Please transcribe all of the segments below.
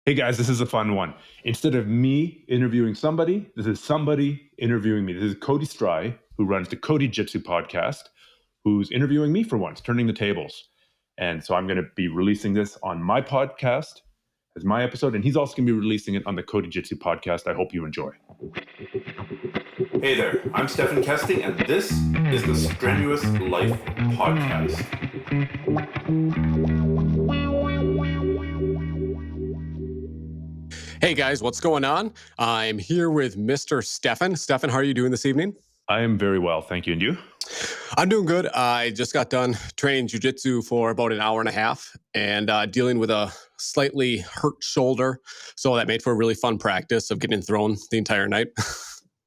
Hey guys, this is a fun one. Instead of me interviewing somebody, this is somebody interviewing me. This is Cody Stry, who runs the Codyjitsu podcast, who's interviewing me for once, turning the tables. And so I'm going to be releasing this on my podcast as my episode, and he's also going to be releasing it on the Codyjitsu podcast. I hope you enjoy. Hey there, I'm Stefan Kesting, and this is the Strenuous Life Podcast. Hey guys, what's going on? I'm here with Mr. Stefan. Stefan, how are you doing this evening? I am very well, thank you. And you? I'm doing good. I just got done training Jiu-Jitsu for about an hour and a half and dealing with a slightly hurt shoulder. So that made for a really fun practice of getting thrown the entire night.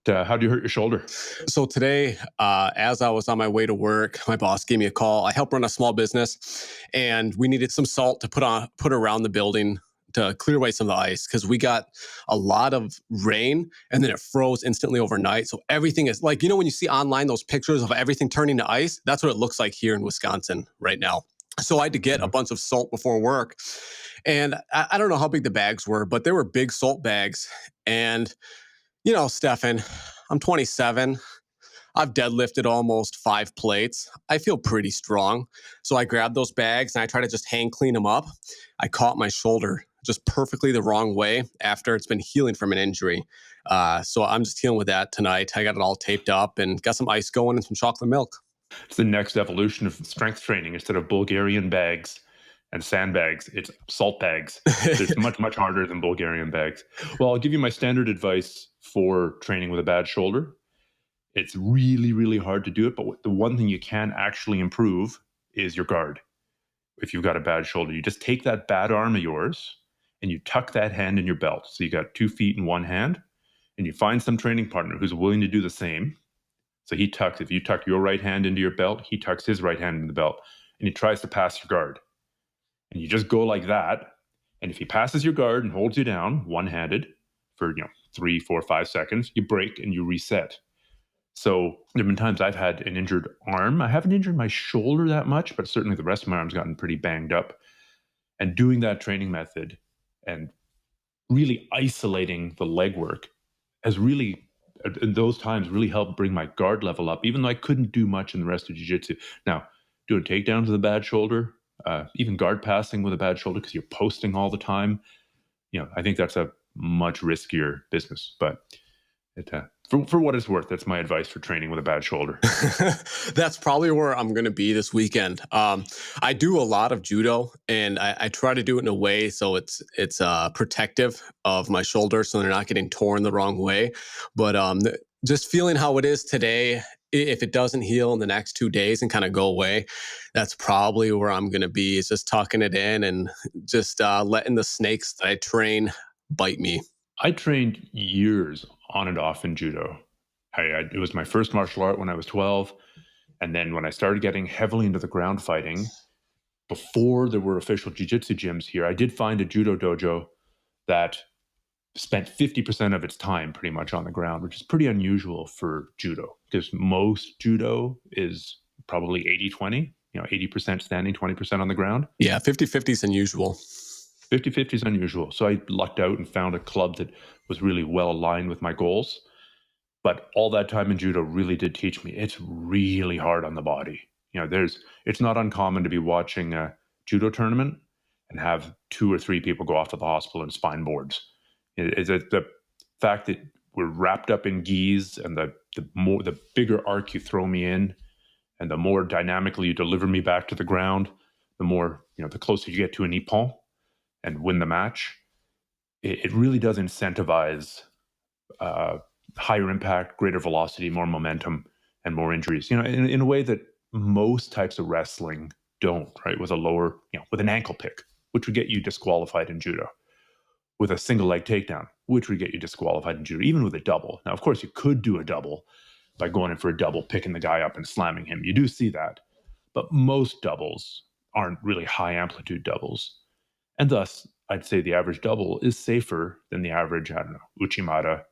How do you hurt your shoulder? So today, as I was on my way to work, my boss gave me a call. I help run a small business, and we needed some salt to put around the building to clear away some of the ice because we got a lot of rain and then it froze instantly overnight. So everything is like, when you see online those pictures of everything turning to ice, that's what it looks like here in Wisconsin right now. So I had to get a bunch of salt before work. And I don't know how big the bags were, but they were big salt bags. And, Stefan, I'm 27. I've deadlifted almost 5 plates. I feel pretty strong. So I grabbed those bags and I try to just hang clean them up. I caught my shoulder just perfectly the wrong way after it's been healing from an injury. So I'm just dealing with that tonight. I got it all taped up and got some ice going and some chocolate milk. It's the next evolution of strength training. Instead of Bulgarian bags and sandbags, it's salt bags. It's much, much harder than Bulgarian bags. Well, I'll give you my standard advice for training with a bad shoulder. It's really, really hard to do it, but the one thing you can actually improve is your guard. If you've got a bad shoulder, you just take that bad arm of yours and you tuck that hand in your belt. So you got 2 feet in one hand, and you find some training partner who's willing to do the same. So if you tuck your right hand into your belt, he tucks his right hand in the belt, and he tries to pass your guard. And you just go like that. And if he passes your guard and holds you down one-handed for 3, 4, 5 seconds, you break and you reset. So there have been times I've had an injured arm. I haven't injured my shoulder that much, but certainly the rest of my arm's gotten pretty banged up. And doing that training method and really isolating the leg work has really, in those times, really helped bring my guard level up, even though I couldn't do much in the rest of jiu-jitsu. Now, doing takedowns with a bad shoulder, even guard passing with a bad shoulder because you're posting all the time, I think that's a much riskier business. But for what it's worth, that's my advice for training with a bad shoulder. That's probably where I'm going to be this weekend. I do a lot of judo, and I try to do it in a way so it's protective of my shoulder, so they're not getting torn the wrong way. But just feeling how it is today, if it doesn't heal in the next 2 days and kind of go away, that's probably where I'm going to be. Is just tucking it in and just letting the snakes that I train bite me. I trained years on and off in judo. It was my first martial art when I was 12. And then when I started getting heavily into the ground fighting, before there were official jiu-jitsu gyms here, I did find a judo dojo that spent 50% of its time pretty much on the ground, which is pretty unusual for judo because most judo is probably 80-20, 80% standing, 20% on the ground. Yeah, 50-50 is unusual. 50-50 is unusual. So I lucked out and found a club that was really well aligned with my goals. But all that time in judo really did teach me it's really hard on the body. It's not uncommon to be watching a judo tournament and have 2 or 3 people go off to the hospital in spine boards. It's the fact that we're wrapped up in gis, and the bigger arc you throw me in, and the more dynamically you deliver me back to the ground, the more the closer you get to an ippon and win the match. It really does incentivize higher impact, greater velocity, more momentum, and more injuries. In a way that most types of wrestling don't. Right, with a lower, with an ankle pick, which would get you disqualified in judo. With a single leg takedown, which would get you disqualified in judo, even with a double. Now, of course, you could do a double by going in for a double, picking the guy up and slamming him. You do see that. But most doubles aren't really high amplitude doubles. And thus, I'd say the average double is safer than the average, Uchimata,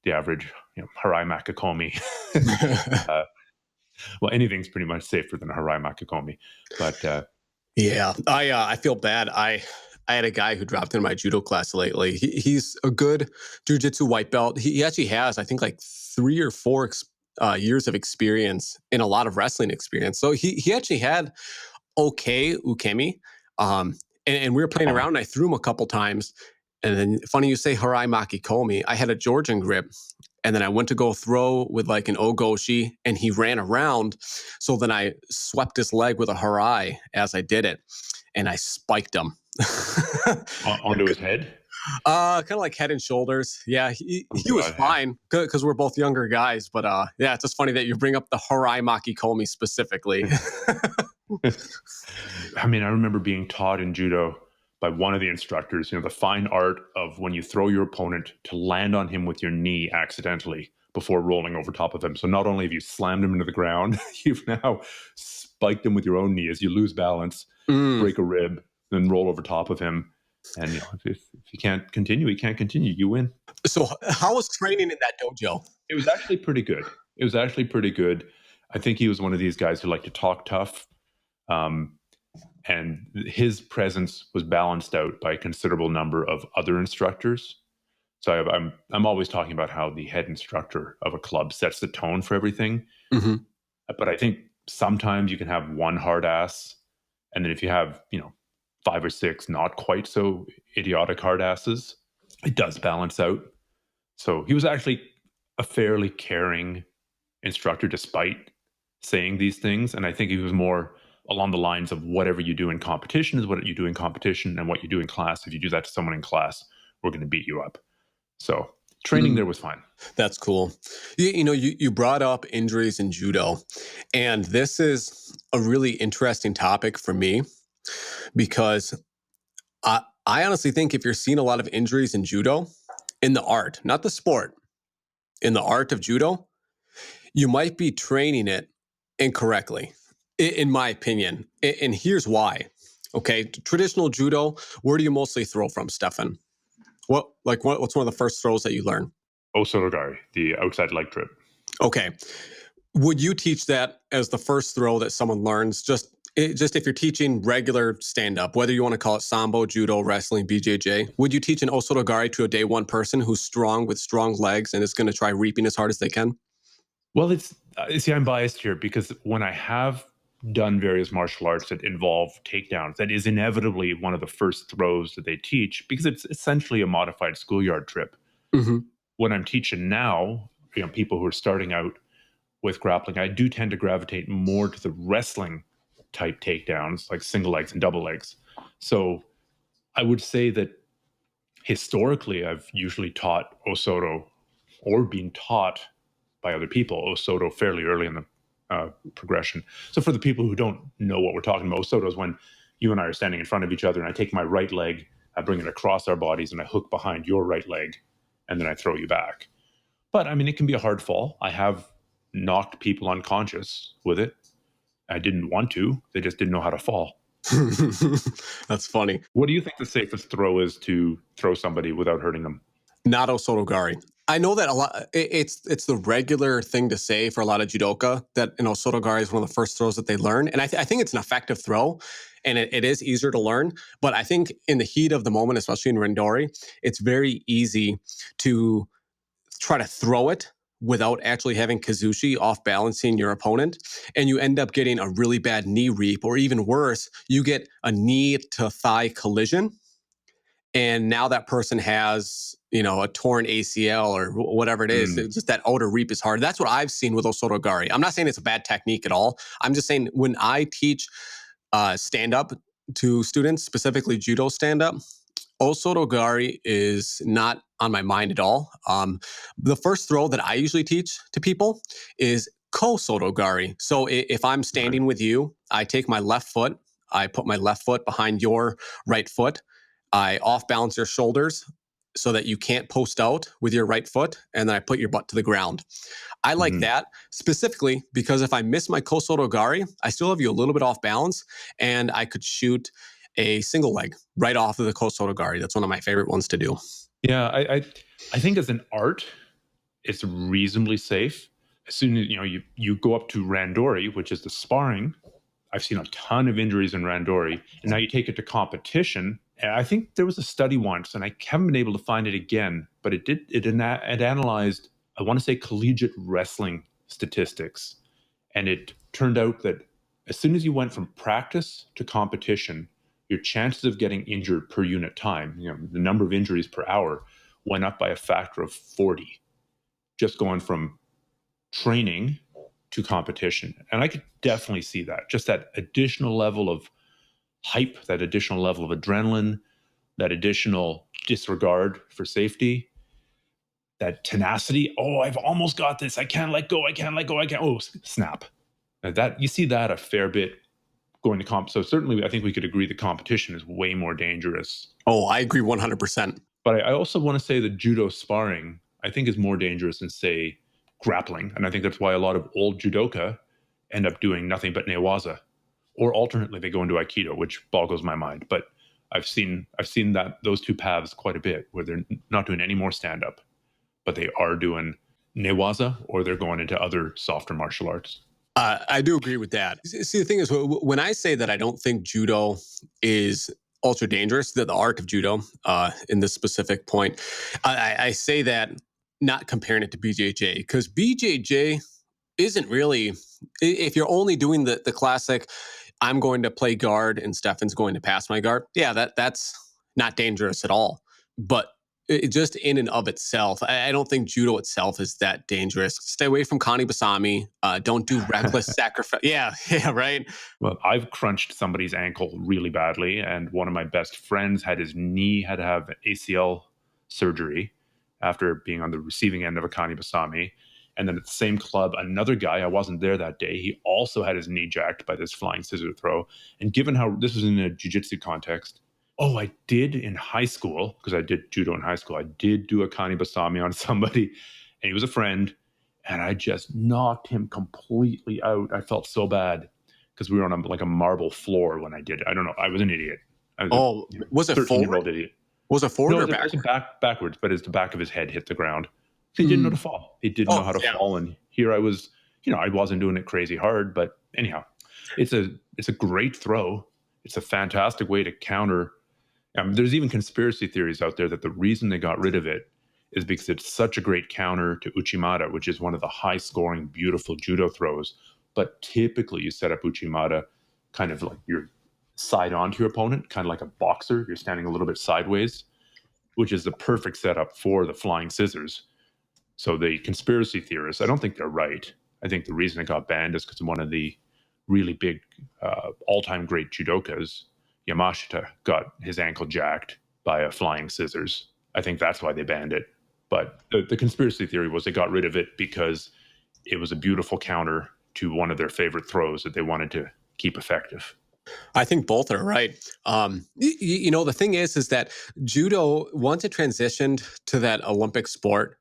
the average, Harai Makakomi. Well, anything's pretty much safer than a Harai Makakomi. But yeah, I feel bad. I had a guy who dropped in my judo class lately. He's a good Jiu-Jitsu white belt. He actually has, I think, like 3 or 4 years of experience and a lot of wrestling experience. So he actually had okay ukemi. And we were playing around and I threw him a couple times. And then funny you say Harai Maki Komi. I had a Georgian grip. And then I went to go throw with like an Ogoshi and he ran around. So then I swept his leg with a Harai as I did it. And I spiked him. Onto his head? Kind of like head and shoulders. Yeah, he was fine because we're both younger guys. But yeah, it's just funny that you bring up the Harai Maki Komi specifically. I mean, I remember being taught in judo by one of the instructors, the fine art of when you throw your opponent to land on him with your knee accidentally before rolling over top of him. So not only have you slammed him into the ground, you've now spiked him with your own knee as you lose balance, break a rib, then roll over top of him. And if you can't continue, he can't continue. You win. So how was training in that dojo? It was actually pretty good. I think he was one of these guys who liked to talk tough. And his presence was balanced out by a considerable number of other instructors. So I'm always talking about how the head instructor of a club sets the tone for everything. Mm-hmm. But I think sometimes you can have one hard ass, and then if you have 5 or 6 not quite so idiotic hard asses, it does balance out. So he was actually a fairly caring instructor despite saying these things, and I think he was more along the lines of whatever you do in competition is what you do in competition, and what you do in class, if you do that to someone in class, we're going to beat you up. So training there was fine. That's cool. You brought up injuries in judo, and this is a really interesting topic for me because I honestly think if you're seeing a lot of injuries in judo, in the art, not the sport, in the art of judo, you might be training it incorrectly. In my opinion, and here's why. Okay, traditional judo, where do you mostly throw from, Stefan? What's one of the first throws that you learn? Kosotogari, the outside leg trip. Okay, would you teach that as the first throw that someone learns? Just if you're teaching regular stand-up, whether you want to call it sambo, judo, wrestling, BJJ, would you teach an Kosotogari to a day one person who's strong with strong legs and is going to try reaping as hard as they can? Well, I'm biased here because when I have done various martial arts that involve takedowns, that is inevitably one of the first throws that they teach because it's essentially a modified schoolyard trip. Mm-hmm. When I'm teaching now, people who are starting out with grappling, I do tend to gravitate more to the wrestling type takedowns, like single legs and double legs. So I would say that historically, I've usually taught Osoto or been taught by other people Osoto fairly early in the progression. So for the people who don't know what we're talking about, Osoto is when you and I are standing in front of each other and I take my right leg, I bring it across our bodies and I hook behind your right leg and then I throw you back. But I mean, it can be a hard fall. I have knocked people unconscious with it. I didn't want to. They just didn't know how to fall. That's funny. What do you think the safest throw is to throw somebody without hurting them? Not Kosotogari. I know that a lot. It's the regular thing to say for a lot of judoka that Kosotogari is one of the first throws that they learn, and I think it's an effective throw, and it is easier to learn. But I think in the heat of the moment, especially in randori, it's very easy to try to throw it without actually having kazushi off balancing your opponent, and you end up getting a really bad knee reap, or even worse, you get a knee to thigh collision. And now that person has, a torn ACL or whatever it is. Just that outer reap is hard. That's what I've seen with Kosotogari. I'm not saying it's a bad technique at all. I'm just saying when I teach stand-up to students, specifically judo stand-up, Kosotogari is not on my mind at all. The first throw that I usually teach to people is Kosotogari. So if I'm standing with you, I take my left foot, I put my left foot behind your right foot, I off balance your shoulders so that you can't post out with your right foot, and then I put your butt to the ground. I like that specifically because if I miss my Kosotogari, I still have you a little bit off balance, and I could shoot a single leg right off of the Kosotogari. That's one of my favorite ones to do. Yeah, I think as an art, it's reasonably safe. As soon as you go up to randori, which is the sparring, I've seen a ton of injuries in randori, and now you take it to competition, And I think there was a study once, and I haven't been able to find it again, but it analyzed, I want to say, collegiate wrestling statistics. And it turned out that as soon as you went from practice to competition, your chances of getting injured per unit time, the number of injuries per hour, went up by a factor of 40, just going from training to competition. And I could definitely see that, just that additional level of hype, that additional level of adrenaline, that additional disregard for safety, that tenacity. Oh, I've almost got this. I can't let go. I can't let go. I can't. Oh, snap. That you see that a fair bit going to comp. So certainly I think we could agree the competition is way more dangerous. Oh, I agree 100%. But I also want to say that judo sparring, I think, is more dangerous than, say, grappling. And I think that's why a lot of old judoka end up doing nothing but newaza. Or alternately, they go into aikido, which boggles my mind. But I've seen that those two paths quite a bit, where they're not doing any more stand-up, but they are doing newaza, or they're going into other softer martial arts. I do agree with that. See, the thing is, when I say that I don't think judo is ultra dangerous, the art of judo, in this specific point, I say that not comparing it to BJJ, because BJJ isn't really, if you're only doing the classic, I'm going to play guard and Stefan's going to pass my guard. Yeah, that's not dangerous at all. But it just in and of itself, I don't think judo itself is that dangerous. Stay away from Kani Basami. Don't do reckless sacrifice. Yeah, right. Well, I've crunched somebody's ankle really badly, and one of my best friends had his knee had to have ACL surgery after being on the receiving end of a Kani Basami. And then at the same club, another guy, I wasn't there that day, he also had his knee jacked by this flying scissor throw. And given how this was in a jiu-jitsu context, I did in high school, because I did judo in high school, I did do a Kani Basami on somebody, and he was a friend, and I just knocked him completely out. I felt so bad because we were on a marble floor when I did it. I don't know. I was an idiot. Was it forward? Idiot. Was it forward or backwards? It was backwards, but as the back of his head hit the ground. He didn't know to fall. He didn't know how to fall. And here I was, I wasn't doing it crazy hard, but anyhow, it's a great throw. It's a fantastic way to counter. There's even conspiracy theories out there that the reason they got rid of it is because it's such a great counter to Uchimata, which is one of the high-scoring, beautiful judo throws. But typically you set up Uchimata kind of like you're side on to your opponent, kind of like a boxer. You're standing a little bit sideways, which is the perfect setup for the flying scissors. So the conspiracy theorists, I don't think they're right. I think the reason it got banned is because one of the really big all-time great judokas, Yamashita, got his ankle jacked by a flying scissors. I think that's why they banned it. But the conspiracy theory was they got rid of it because it was a beautiful counter to one of their favorite throws that they wanted to keep effective. I think both are right. The thing is that judo, once it transitioned to that Olympic sport,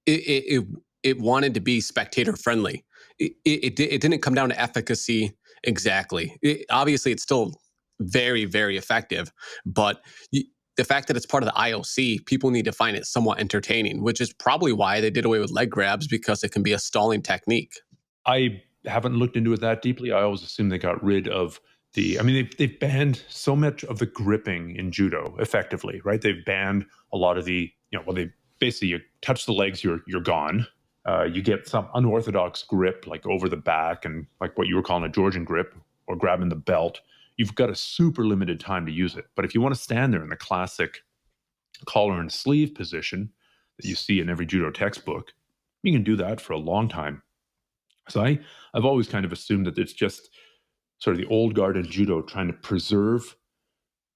it wanted to be spectator friendly. It didn't come down to efficacy exactly. Obviously, it's still very, very effective, but the fact that it's part of the IOC, people need to find it somewhat entertaining, which is probably why they did away with leg grabs, because it can be a stalling technique. I haven't looked into it that deeply. I always assume they got rid of they've banned so much of the gripping in judo effectively, right? They've banned a lot of the, they basically, you touch the legs, you're gone. You get some unorthodox grip, like over the back and like what you were calling a Georgian grip or grabbing the belt. You've got a super limited time to use it. But if you want to stand there in the classic collar and sleeve position that you see in every judo textbook, you can do that for a long time. So I've always kind of assumed that it's just sort of the old guard in judo trying to preserve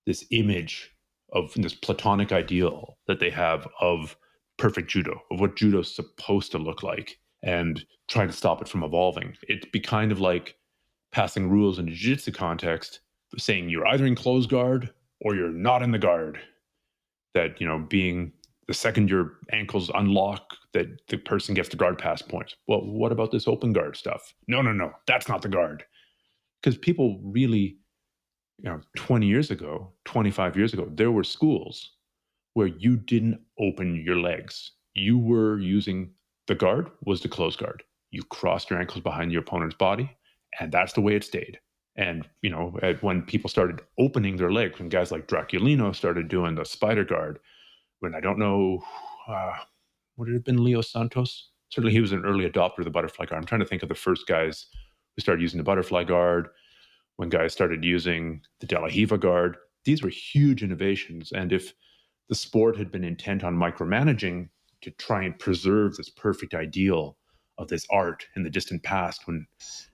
this image of this platonic ideal that they have of perfect judo, of what judo's supposed to look like, and trying to stop it from evolving. It'd be kind of like passing rules in a jiu-jitsu context, saying you're either in closed guard or you're not in the guard. That, being the second your ankles unlock, that the person gets the guard pass points. Well, what about this open guard stuff? No, that's not the guard. Because people really, 20 years ago, 25 years ago, there were schools where you didn't open your legs. You were using the guard was the closed guard. You crossed your ankles behind your opponent's body, and that's the way it stayed. And, when people started opening their legs, when guys like Draculino started doing the spider guard, when I don't know, would it have been Leo Santos? Certainly he was an early adopter of the butterfly guard. I'm trying to think of the first guys who started using the butterfly guard, when guys started using the De La Riva guard. These were huge innovations. And if the sport had been intent on micromanaging to try and preserve this perfect ideal of this art in the distant past when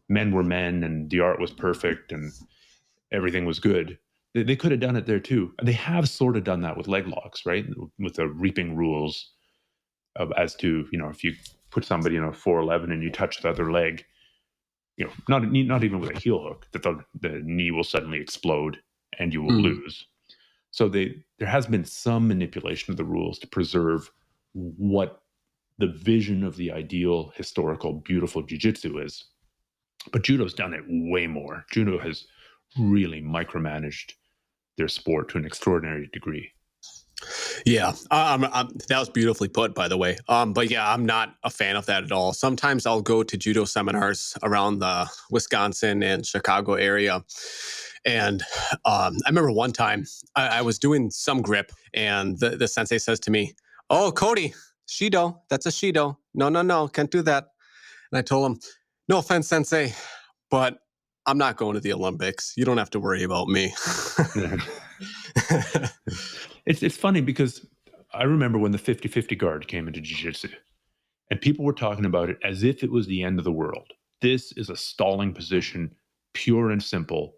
men were men and the art was perfect and everything was good, they could have done it there too. And they have sort of done that with leg locks, right? With the reaping rules as to, if you put somebody in a 411 and you touch the other leg, not even with a heel hook, that the knee will suddenly explode and you will lose. So there has been some manipulation of the rules to preserve what the vision of the ideal, historical, beautiful jiu-jitsu is. But judo's done it way more. Judo has really micromanaged their sport to an extraordinary degree. Yeah, that was beautifully put, by the way. But yeah, I'm not a fan of that at all. Sometimes I'll go to judo seminars around the Wisconsin and Chicago area. And I remember one time I was doing some grip and the sensei says to me, "Oh, Cody, Shido, that's a Shido. No, can't do that." And I told him, "No offense, sensei, but I'm not going to the Olympics. You don't have to worry about me." It's funny because I remember when the 50-50 guard came into jiu-jitsu and people were talking about it as if it was the end of the world. This is a stalling position, pure and simple.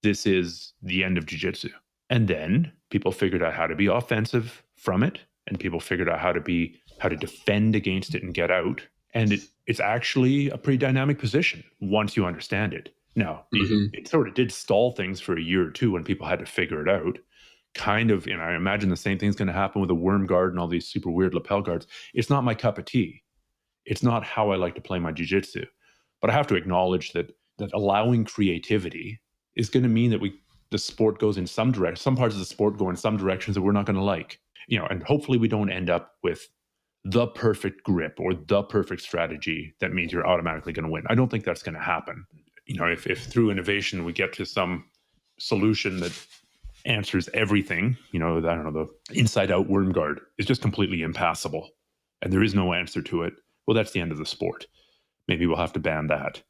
This is the end of jiu-jitsu. And then people figured out how to be offensive from it, and people figured out how to defend against it and get out. And it's actually a pretty dynamic position once you understand it. Now, it sort of did stall things for a year or two when people had to figure it out. Kind of, I imagine the same thing's going to happen with a worm guard and all these super weird lapel guards. It's not my cup of tea. It's not how I like to play my jiu-jitsu. But I have to acknowledge that allowing creativity is going to mean that the sport goes in some direction. Some parts of the sport go in some directions that we're not going to like. And hopefully we don't end up with the perfect grip or the perfect strategy that means you're automatically going to win. I don't think that's going to happen. If through innovation we get to some solution that answers everything, I don't know, the inside out worm guard is just completely impassable and there is no answer to it. Well, that's the end of the sport. Maybe we'll have to ban that.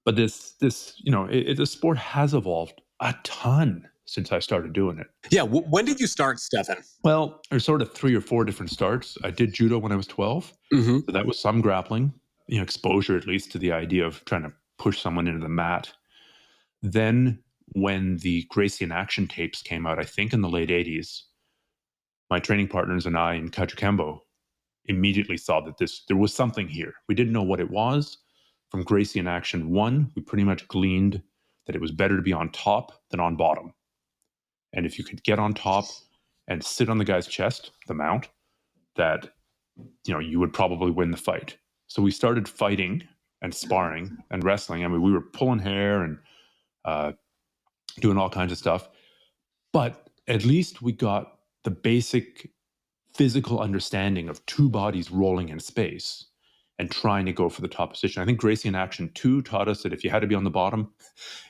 But the sport has evolved a ton since I started doing it. Yeah. When did you start, Stefan? Well, there's sort of 3 or 4 different starts. I did judo when I was 12. So that was some grappling, exposure at least to the idea of trying to push someone into the mat. Then when the Gracie in Action tapes came out, I think in the late 80s, my training partners and I in Kajukembo immediately saw that there was something here. We didn't know what it was. From Gracie in Action 1, we pretty much gleaned that it was better to be on top than on bottom. And if you could get on top and sit on the guy's chest, the mount, that you would probably win the fight. So we started fighting and sparring and wrestling. I mean, we were pulling hair and doing all kinds of stuff. But at least we got the basic physical understanding of 2 bodies rolling in space and trying to go for the top position. I think Gracie in Action 2 taught us that if you had to be on the bottom,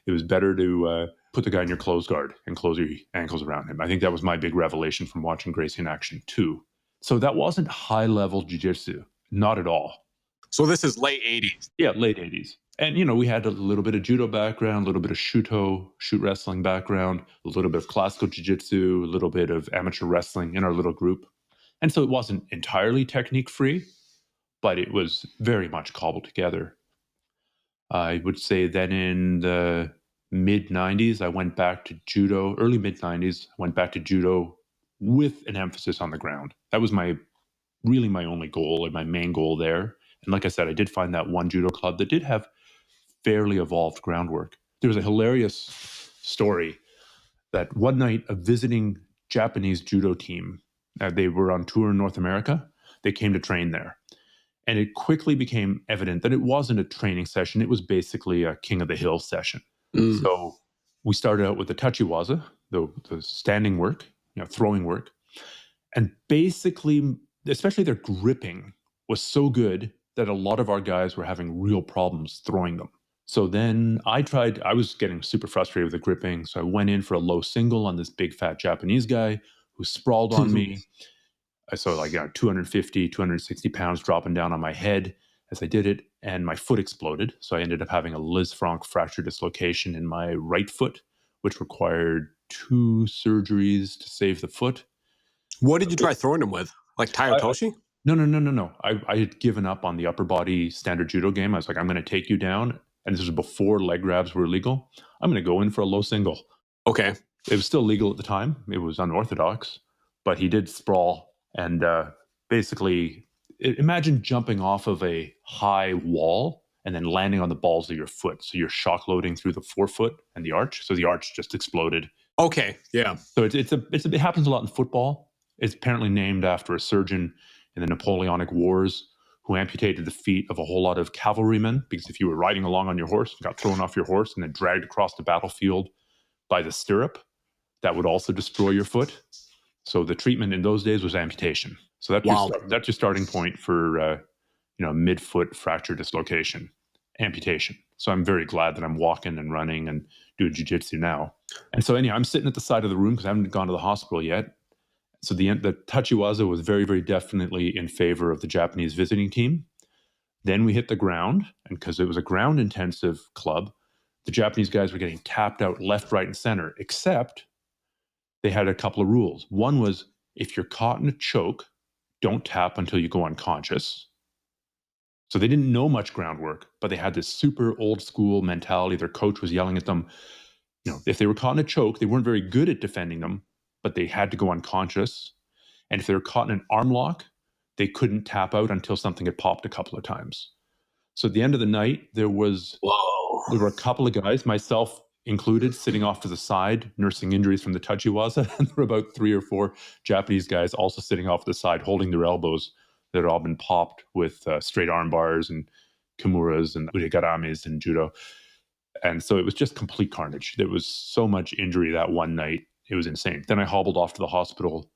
it was better to put the guy in your closed guard and close your ankles around him. I think that was my big revelation from watching Gracie in Action 2. So that wasn't high-level jiu-jitsu, not at all. So this is late 80s. Yeah, late 80s. And, we had a little bit of judo background, a little bit of shoot wrestling background, a little bit of classical jiu-jitsu, a little bit of amateur wrestling in our little group. And so it wasn't entirely technique-free, but it was very much cobbled together. I would say then in the mid-90s, I went back to judo, early mid-90s, I went back to judo with an emphasis on the ground. That was really my only goal and my main goal there. And like I said, I did find that one judo club that did have fairly evolved groundwork. There was a hilarious story that one night a visiting Japanese judo team, they were on tour in North America, they came to train there. And it quickly became evident that it wasn't a training session. It was basically a King of the Hill session. So we started out with the tachiwaza, the standing work, throwing work. And basically, especially their gripping was so good that a lot of our guys were having real problems throwing them. So then I was getting super frustrated with the gripping. So I went in for a low single on this big fat Japanese guy who sprawled on me. I saw 250, 260 pounds dropping down on my head as I did it, and my foot exploded. So I ended up having a Lisfranc fracture dislocation in my right foot, which required 2 surgeries to save the foot. What did you try throwing him with? Like Tayotoshi? No. I had given up on the upper body standard judo game. I was like, I'm going to take you down. And this was before leg grabs were legal. I'm going to go in for a low single. Okay. It was still legal at the time. It was unorthodox, but he did sprawl. And basically, imagine jumping off of a high wall and then landing on the balls of your foot. So you're shock loading through the forefoot and the arch. So the arch just exploded. Okay. Yeah. So it happens a lot in football. It's apparently named after a surgeon in the Napoleonic Wars who amputated the feet of a whole lot of cavalrymen, because if you were riding along on your horse, got thrown off your horse and then dragged across the battlefield by the stirrup, that would also destroy your foot. So the treatment in those days was amputation. So that's your starting point for mid-foot fracture dislocation, amputation. So I'm very glad that I'm walking and running and doing jiu-jitsu now. And so anyhow, I'm sitting at the side of the room because I haven't gone to the hospital yet. So the Tachiwaza was very, very definitely in favor of the Japanese visiting team. Then we hit the ground, and because it was a ground-intensive club, the Japanese guys were getting tapped out left, right, and center, except they had a couple of rules. One was, if you're caught in a choke, don't tap until you go unconscious. So they didn't know much groundwork, but they had this super old-school mentality. Their coach was yelling at them. If they were caught in a choke, they weren't very good at defending them, but they had to go unconscious. And if they were caught in an arm lock, they couldn't tap out until something had popped a couple of times. So at the end of the night, there were a couple of guys, myself included, sitting off to the side, nursing injuries from the Tachiwaza. And there were about 3 or 4 Japanese guys also sitting off to the side, holding their elbows that had all been popped with straight arm bars and kimuras and urigarames and judo. And so it was just complete carnage. There was so much injury that one night. It was insane. Then I hobbled off to the hospital,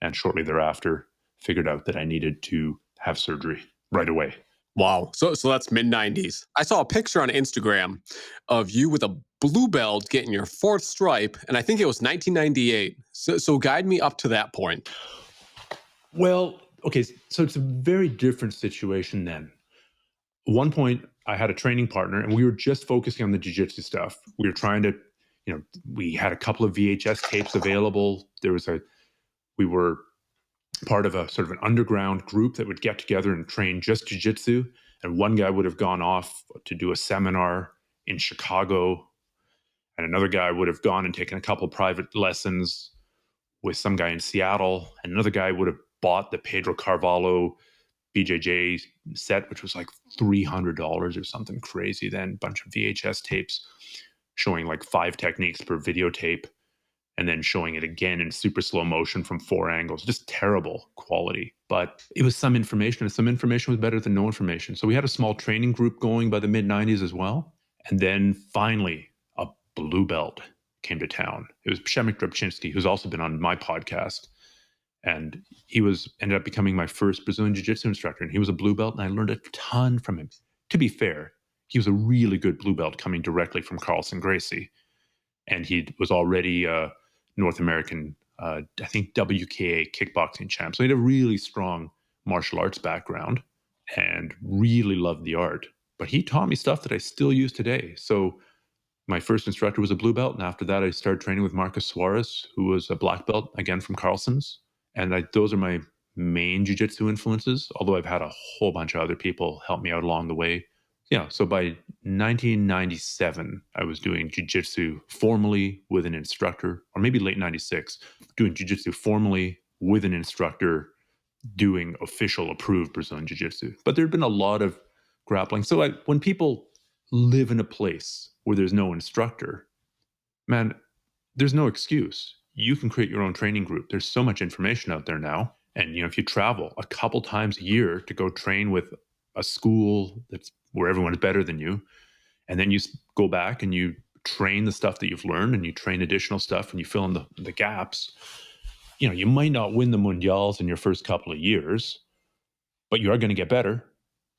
and shortly thereafter figured out that I needed to have surgery right away. Wow. So that's mid-90s. I saw a picture on Instagram of you with a blue belt getting your 4th stripe, and I think it was 1998. So guide me up to that point. Well, okay, so it's a very different situation then. At one point, I had a training partner, and we were just focusing on the jiu-jitsu stuff. We were trying to, we had a couple of VHS tapes available. We were part of a sort of an underground group that would get together and train just jiu-jitsu. And one guy would have gone off to do a seminar in Chicago. And another guy would have gone and taken a couple private lessons with some guy in Seattle. And another guy would have bought the Pedro Carvalho BJJ set, which was like $300 or something crazy then. A bunch of VHS tapes showing like 5 techniques per videotape, and then showing it again in super slow motion from 4 angles. Just terrible quality. But it was some information, and some information was better than no information. So we had a small training group going by the mid-90s as well. And then finally, a blue belt came to town. It was Przemek Drobczynski, who's also been on my podcast. And he ended up becoming my first Brazilian Jiu-Jitsu instructor. And he was a blue belt, and I learned a ton from him. To be fair, he was a really good blue belt coming directly from Carlson Gracie. And he was already a North American, I think, WKA kickboxing champ. So he had a really strong martial arts background and really loved the art. But he taught me stuff that I still use today. So my first instructor was a blue belt. And after that, I started training with Marcus Suarez, who was a black belt, again, from Carlson's. And those are my main jiu-jitsu influences, although I've had a whole bunch of other people help me out along the way. Yeah, so by 1997, I was doing jiu-jitsu formally with an instructor, or maybe late 96, doing jiu-jitsu formally with an instructor, doing official approved Brazilian jiu-jitsu. But there'd been a lot of grappling. So when people live in a place where there's no instructor, man, there's no excuse. You can create your own training group. There's so much information out there now. And if you travel a couple times a year to go train with a school that's where everyone's better than you, and then you go back and you train the stuff that you've learned, and you train additional stuff, and you fill in the gaps. You might not win the mundials in your first couple of years, but you are going to get better.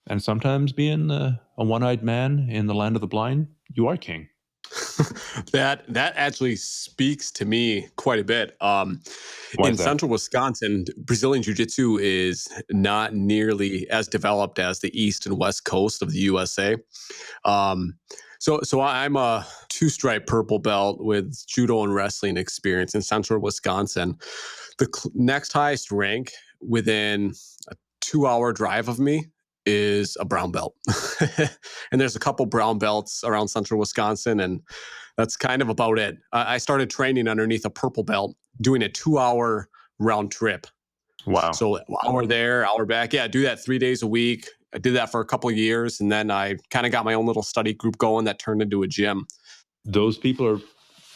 And sometimes being a one-eyed man in the land of the blind, you are king. That actually speaks to me quite a bit. In central Wisconsin, Brazilian Jiu-Jitsu is not nearly as developed as the east and west coast of the USA. So I'm a 2-stripe purple belt with judo and wrestling experience in central Wisconsin. The next highest rank within a 2-hour drive of me is a brown belt. And there's a couple brown belts around central Wisconsin, and that's kind of about it. I started training underneath a purple belt, doing a 2-hour round trip. Wow. So hour there, hour back. Yeah, I do that 3 days a week. I did that for a couple of years, and then I kind of got my own little study group going that turned into a gym. Those people are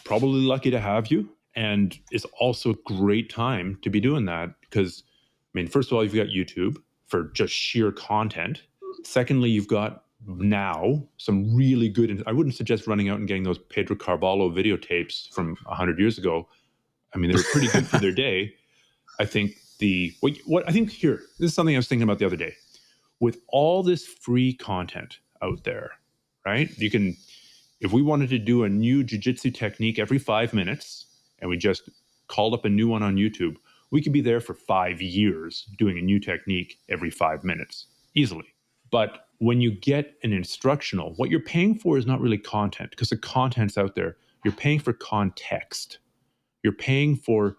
probably lucky to have you. And it's also a great time to be doing that because, I mean, first of all, you've got YouTube for just sheer content. Secondly, you've got now some really good, I wouldn't suggest running out and getting those Pedro Carvalho videotapes from 100 years ago. I mean, they were pretty good for their day. I think here, this is something I was thinking about the other day. With all this free content out there, right? If we wanted to do a new jiu-jitsu technique every 5 minutes and we just called up a new one on YouTube, we could be there for 5 years doing a new technique every 5 minutes easily. But when you get an instructional, what you're paying for is not really content because the content's out there. You're paying for context. You're paying for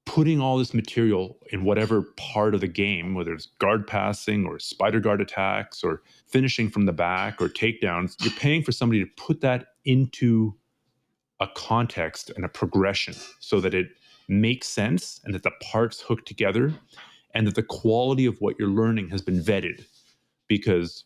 putting all this material in whatever part of the game, whether it's guard passing or spider guard attacks or finishing from the back or takedowns, you're paying for somebody to put that into a context and a progression so that it makes sense and that the parts hook together and that the quality of what you're learning has been vetted. Because,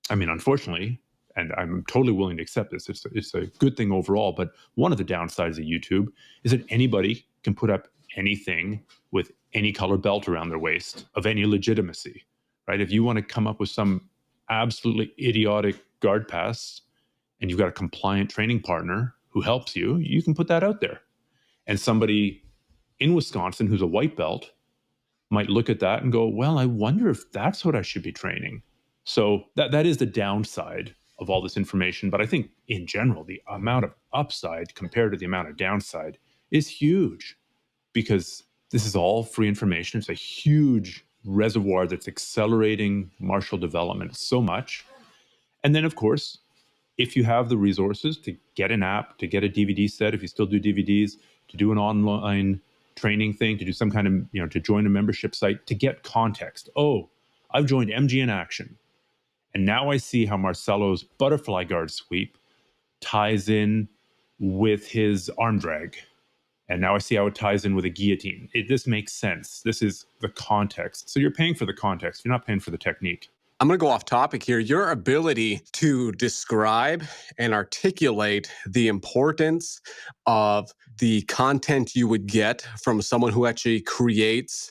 I mean, unfortunately, and I'm totally willing to accept this, it's a good thing overall, but one of the downsides of YouTube is that anybody can put up anything with any color belt around their waist of any legitimacy, right? If you want to come up with some absolutely idiotic guard pass and you've got a compliant training partner who helps you, you can put that out there. And somebody in Wisconsin who's a white belt might look at that and go, well, I wonder if that's what I should be training. So that is the downside of all this information. But I think in general, the amount of upside compared to the amount of downside is huge because this is all free information. It's a huge reservoir that's accelerating martial development so much. And then, of course, if you have the resources to get an app, to get a DVD set, if you still do DVDs, to do an online training thing, to do some kind of, to join a membership site, to get context. Oh, I've joined MG in Action. And now I see how Marcelo's butterfly guard sweep ties in with his arm drag. And now I see how it ties in with a guillotine. This makes sense. This is the context. So you're paying for the context. You're not paying for the technique. I'm going to go off topic here. Your ability to describe and articulate the importance of the content you would get from someone who actually creates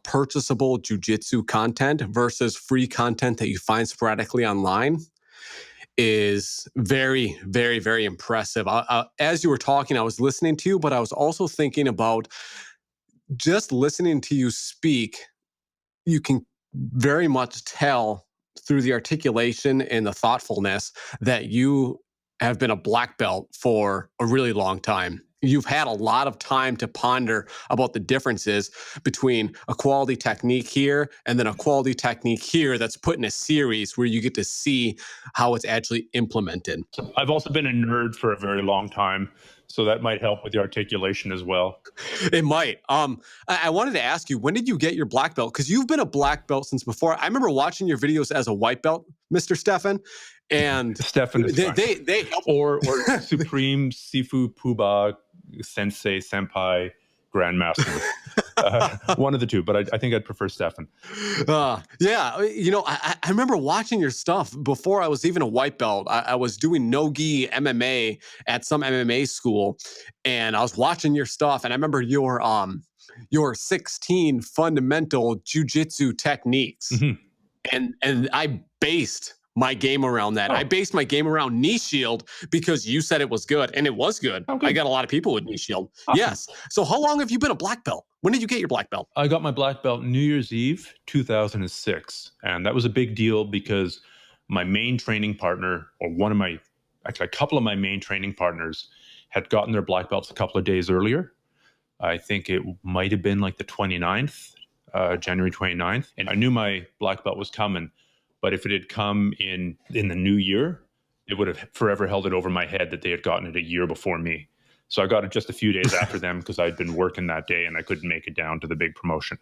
purchasable jiu-jitsu content versus free content that you find sporadically online is very, very, very impressive. As you were talking, I was listening to you, but I was also thinking about just listening to you speak. You can very much tell through the articulation and the thoughtfulness that you have been a black belt for a really long time. You've had a lot of time to ponder about the differences between a quality technique here and then a quality technique here that's put in a series where you get to see how it's actually implemented. I've also been a nerd for a very long time, so that might help with the articulation as well. It might. I wanted to ask you, when did you get your black belt? Because you've been a black belt since before. I remember watching your videos as a white belt, Mr. Stefan. And Stefan is they help. Or Supreme Sifu Puba Sensei Senpai Grandmaster. One of the two, but I think I'd prefer Stefan. Yeah, I remember watching your stuff before I was even a white belt. I was doing no-gi MMA at some MMA school, and I was watching your stuff, and I remember your 16 fundamental jiu-jitsu techniques, and I based my game around that. I based my game around knee shield because you said it was good, and it was good. Okay. I got a lot of people with knee shield. Awesome. Yes. So how long have you been a black belt? When did you get your black belt? I got my black belt New Year's Eve, 2006. And that was a big deal because my main training partner, or a couple of my main training partners had gotten their black belts a couple of days earlier. I think it might have been like the 29th, January 29th. And I knew my black belt was coming, but if it had come in the new year, it would have forever held it over my head that they had gotten it a year before me. So I got it just a few days after them because I'd been working that day and I couldn't make it down to the big promotion.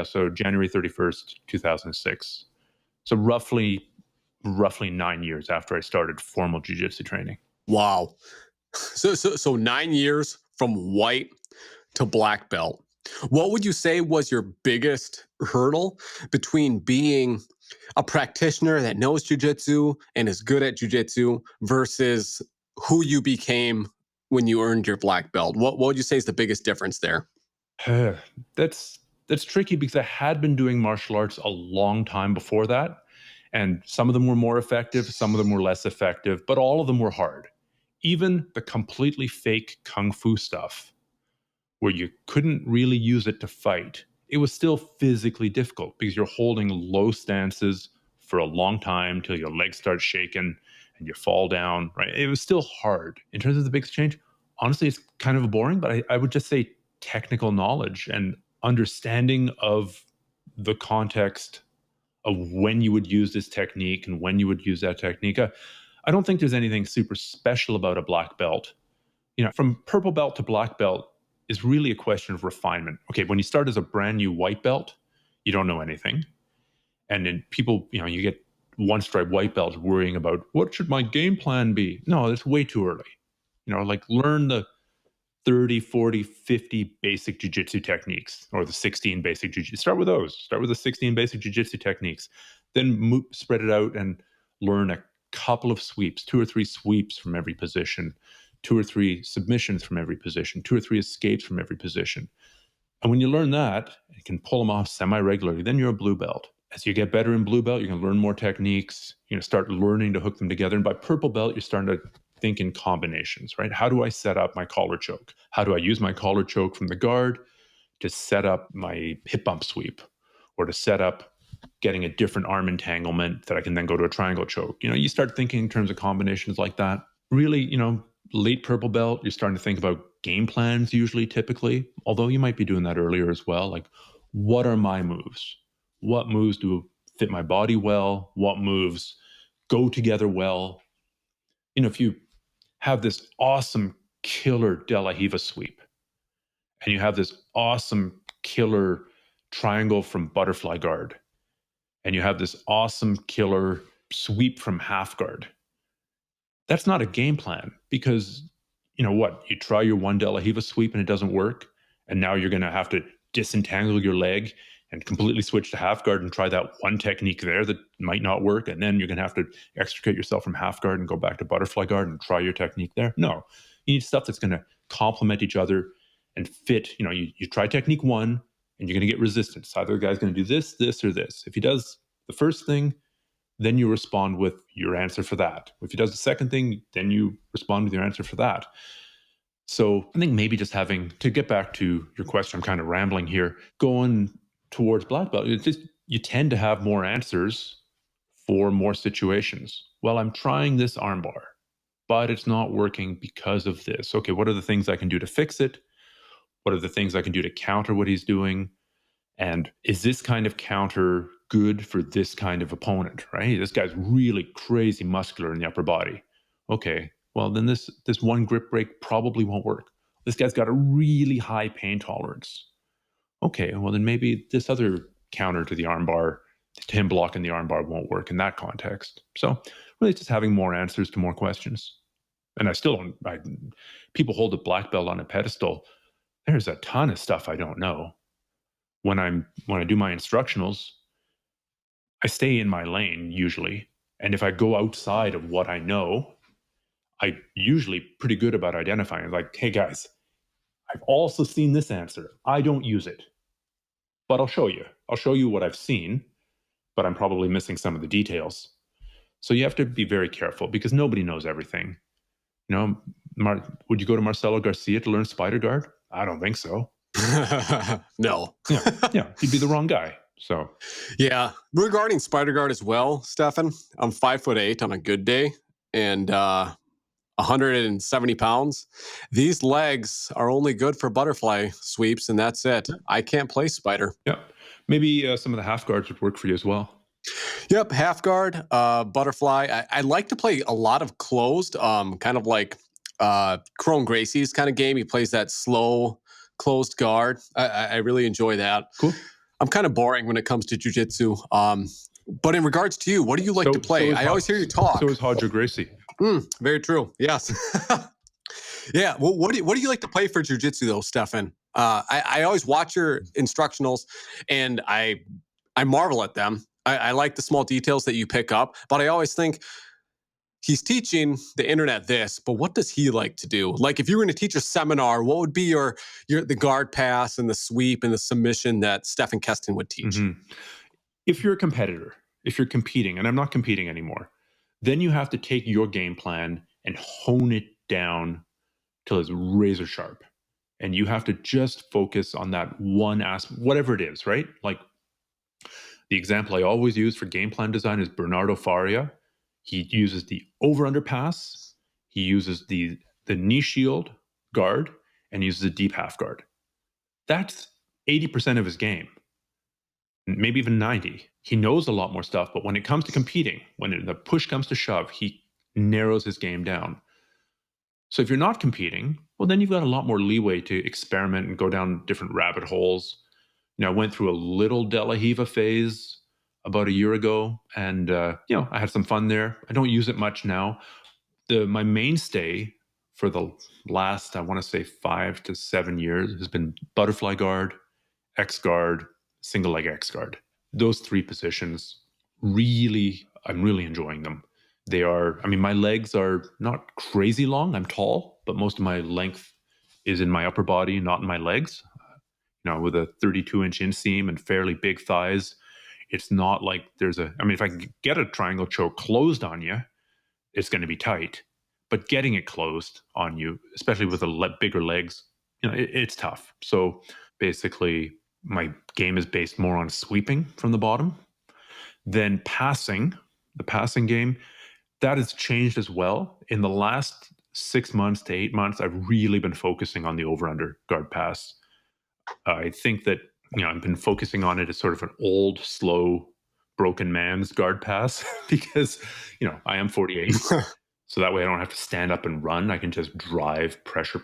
So January 31st, 2006. So roughly 9 years after I started formal jiu-jitsu training. Wow. So 9 years from white to black belt. What would you say was your biggest hurdle between being a practitioner that knows jiu-jitsu and is good at jiu-jitsu versus who you became when you earned your black belt? What would you say is the biggest difference there? That's tricky because I had been doing martial arts a long time before that. And some of them were more effective, some of them were less effective, but all of them were hard. Even the completely fake kung fu stuff, where you couldn't really use it to fight, it was still physically difficult because you're holding low stances for a long time till your legs start shaking and you fall down, right? It was still hard. In terms of the biggest change, honestly, it's kind of boring, but I would just say technical knowledge and understanding of the context of when you would use this technique and when you would use that technique. I don't think there's anything super special about a black belt. From purple belt to black belt is really a question of refinement. Okay, when you start as a brand new white belt, you don't know anything. And then people, you get one stripe white belts worrying about what should my game plan be? No, it's way too early. Learn the 30, 40, 50 basic jiu-jitsu techniques, or the 16 basic jiu-jitsu. Start with those. Start with the 16 basic jiu-jitsu techniques. Then spread it out and learn a couple of sweeps, 2 or 3 sweeps from every position, 2 or 3 submissions from every position, 2 or 3 escapes from every position. And when you learn that, you can pull them off semi-regularly, then you're a blue belt. As you get better in blue belt, you're going to learn more techniques. You're going to start learning to hook them together. And by purple belt, you're starting to think in combinations, right? How do I set up my collar choke? How do I use my collar choke from the guard to set up my hip bump sweep, or to set up getting a different arm entanglement that I can then go to a triangle choke? You start thinking in terms of combinations like that. Really, late purple belt, you're starting to think about game plans typically, although you might be doing that earlier as well. Like, what are my moves? What moves do fit my body well? What moves go together well? If you have this awesome killer De La Hiva sweep, and you have this awesome killer triangle from butterfly guard, and you have this awesome killer sweep from half guard, that's not a game plan, because you try your one De La Hiva sweep and it doesn't work, and now you're going to have to disentangle your leg and completely switch to half guard and try that one technique there that might not work, and then you're going to have to extricate yourself from half guard and go back to butterfly guard and try your technique there. No, you need stuff that's going to complement each other and fit. You try technique 1 and you're going to get resistance. Either the guy's going to do this, this, or this. If he does the first thing, then you respond with your answer for that. If he does the second thing, then you respond with your answer for that. So I think maybe just having to get back to your question, I'm kind of rambling here, going towards black belt, you tend to have more answers for more situations. Well, I'm trying this armbar, but it's not working because of this. Okay, what are the things I can do to fix it? What are the things I can do to counter what he's doing? And is this kind of counter good for this kind of opponent, right? This guy's really crazy muscular in the upper body. Okay, well, then this one grip break probably won't work. This guy's got a really high pain tolerance. Okay, well, then maybe this other counter to the armbar, to him blocking the armbar, won't work in that context. So really just having more answers to more questions. And I still don't, people hold a black belt on a pedestal. There's a ton of stuff I don't know. When I do my instructionals, I stay in my lane usually. And if I go outside of what I know, I'm usually pretty good about identifying, like, hey guys, I've also seen this answer. I don't use it, but I'll show you. I'll show you what I've seen, but I'm probably missing some of the details. So you have to be very careful because nobody knows everything. Would you go to Marcelo Garcia to learn spider guard? I don't think so. No. Yeah, he'd be the wrong guy. So Yeah. Regarding spider guard as well, Stefan, I'm 5'8" on a good day and 170 pounds. These legs are only good for butterfly sweeps, and that's it. I can't play spider. yeah, maybe some of the half guards would work for you as well. Yep, half guard, butterfly. I like to play a lot of closed, kind of like Crone Gracie's kind of game. He plays that slow, closed guard. I really enjoy that. Cool. I'm kind of boring when it comes to jiu-jitsu. But in regards to you, what do you like to play? I always hear you talk. So is Hodger Gracie. Very true. Yes. Yeah. Well, what do you like to play for jiu-jitsu though, Stefan? I always watch your instructionals and I marvel at them. I like the small details that you pick up, but I always think he's teaching the internet this, but what does he like to do? Like if you were going to teach a seminar, what would be the guard pass and the sweep and the submission that Stefan Keston would teach? Mm-hmm. If you're a competitor, if you're competing, and I'm not competing anymore, then you have to take your game plan and hone it down till it's razor sharp. And you have to just focus on that one aspect, whatever it is, right? Like the example I always use for game plan design is Bernardo Faria. He uses the over-under pass, he uses the knee shield guard, and uses a deep half guard. That's 80% of his game, maybe even 90. He knows a lot more stuff, but when it comes to competing, when the push comes to shove, he narrows his game down. So if you're not competing, well, then you've got a lot more leeway to experiment and go down different rabbit holes. I went through a little De La Riva phase about a year ago, and I had some fun there. I don't use it much now. My mainstay for the last, I want to say 5 to 7 years has been butterfly guard, X guard, single leg X guard. Those 3 positions, I'm really enjoying them. My legs are not crazy long. I'm tall, but most of my length is in my upper body, not in my legs. With a 32-inch inseam and fairly big thighs, it's not like if I can get a triangle choke closed on you, it's going to be tight. But getting it closed on you, especially with bigger legs, it's tough. So basically, my game is based more on sweeping from the bottom. Then the passing game, that has changed as well. In the last 6 months to 8 months, I've really been focusing on the over-under guard pass. I think that, I've been focusing on it as sort of an old, slow, broken man's guard pass because, I am 48. So that way I don't have to stand up and run. I can just drive pressure.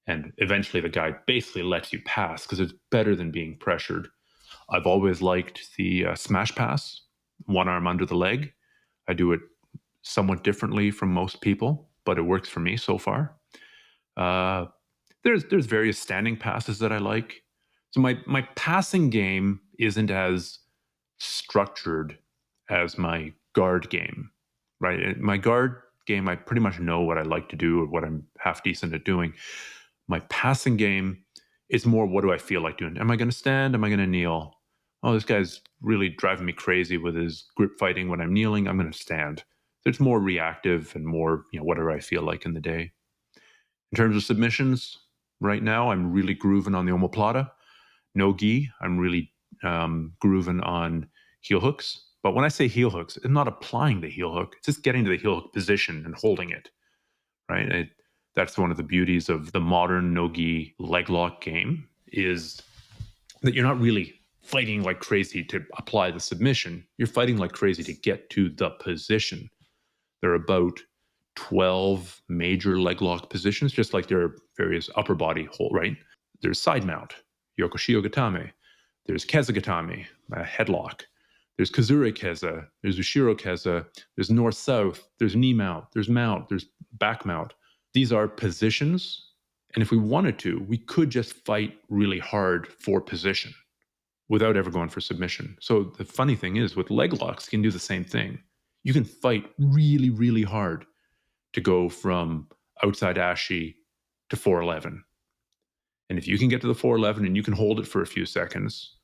And eventually the guy basically lets you pass because it's better than being pressured. I've always liked the smash pass, one arm under the leg. I do it somewhat differently from most people, but it works for me so far. There's various standing passes that I like. So my passing game isn't as structured as my guard game, right? My guard game, I pretty much know what I like to do or what I'm half decent at doing. My passing game is more, what do I feel like doing? Am I going to stand? Am I going to kneel? Oh, this guy's really driving me crazy with his grip fighting when I'm kneeling. I'm going to stand. So it's more reactive and more, whatever I feel like in the day. In terms of submissions, right now, I'm really grooving on the omoplata. No gi, I'm really grooving on heel hooks. But when I say heel hooks, I'm not applying the heel hook. It's just getting to the heel hook position and holding it, right? That's one of the beauties of the modern no-gi leg lock game, is that you're not really fighting like crazy to apply the submission. You're fighting like crazy to get to the position. There are about 12 major leg lock positions, just like there are various upper body hold, right? There's side mount, Yokoshio Gatame. There's Keza Gatame, headlock. There's Kazure Keza. There's Ushiro Keza. There's north-south. There's knee mount. There's mount. There's back mount. These are positions. And if we wanted to, we could just fight really hard for position without ever going for submission. So the funny thing is, with leg locks, you can do the same thing. You can fight really, really hard to go from outside ashi to 411. And if you can get to the 411 and you can hold it for a few seconds,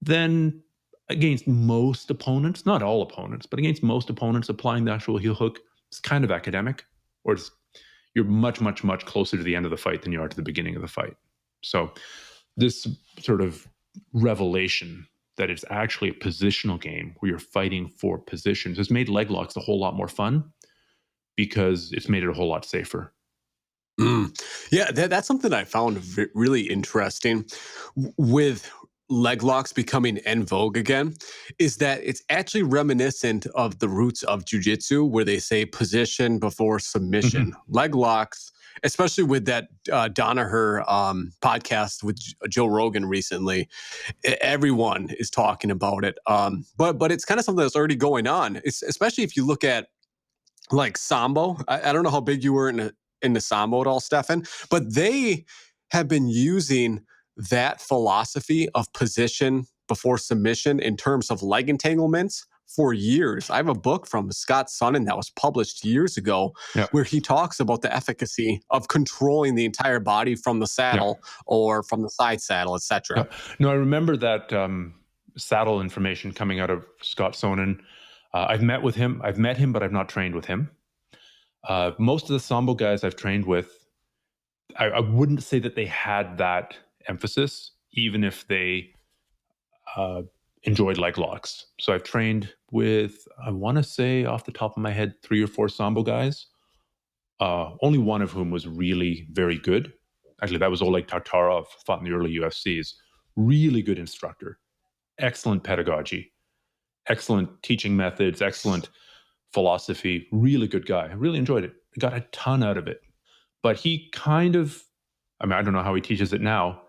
then against most opponents, not all opponents, but against most opponents, applying the actual heel hook is kind of academic, or you're much, much, much closer to the end of the fight than you are to the beginning of the fight. So this sort of revelation that it's actually a positional game where you're fighting for positions has made leg locks a whole lot more fun because it's made it a whole lot safer. Yeah, that's something I found really interesting with leg locks becoming en vogue again, is that it's actually reminiscent of the roots of jiu-jitsu where they say position before submission. Leg locks, especially with that Danaher podcast with Joe Rogan recently, everyone is talking about it. But it's kind of something that's already going on, especially if you look at like Sambo. I don't know how big you were in the Sambo at all, Stefan, but they have been using that philosophy of position before submission in terms of leg entanglements for years. I have a book from Scott Sonnen that was published years ago where he talks about the efficacy of controlling the entire body from the saddle or from the side saddle, etc. No, I remember that saddle information coming out of Scott Sonnen. I've met him, but I've not trained with him. Most of the Sambo guys I've trained with, I wouldn't say that they had that emphasis, even if they enjoyed leg locks. So I've trained with, I want to say off the top of my head, 3 or 4 Sambo guys, only one of whom was really very good. Actually, that was Oleg Tartarov, fought in the early UFCs. Really good instructor, excellent pedagogy, excellent teaching methods, excellent philosophy, really good guy. I really enjoyed it. I got a ton out of it. But he kind of, I don't know how he teaches it now.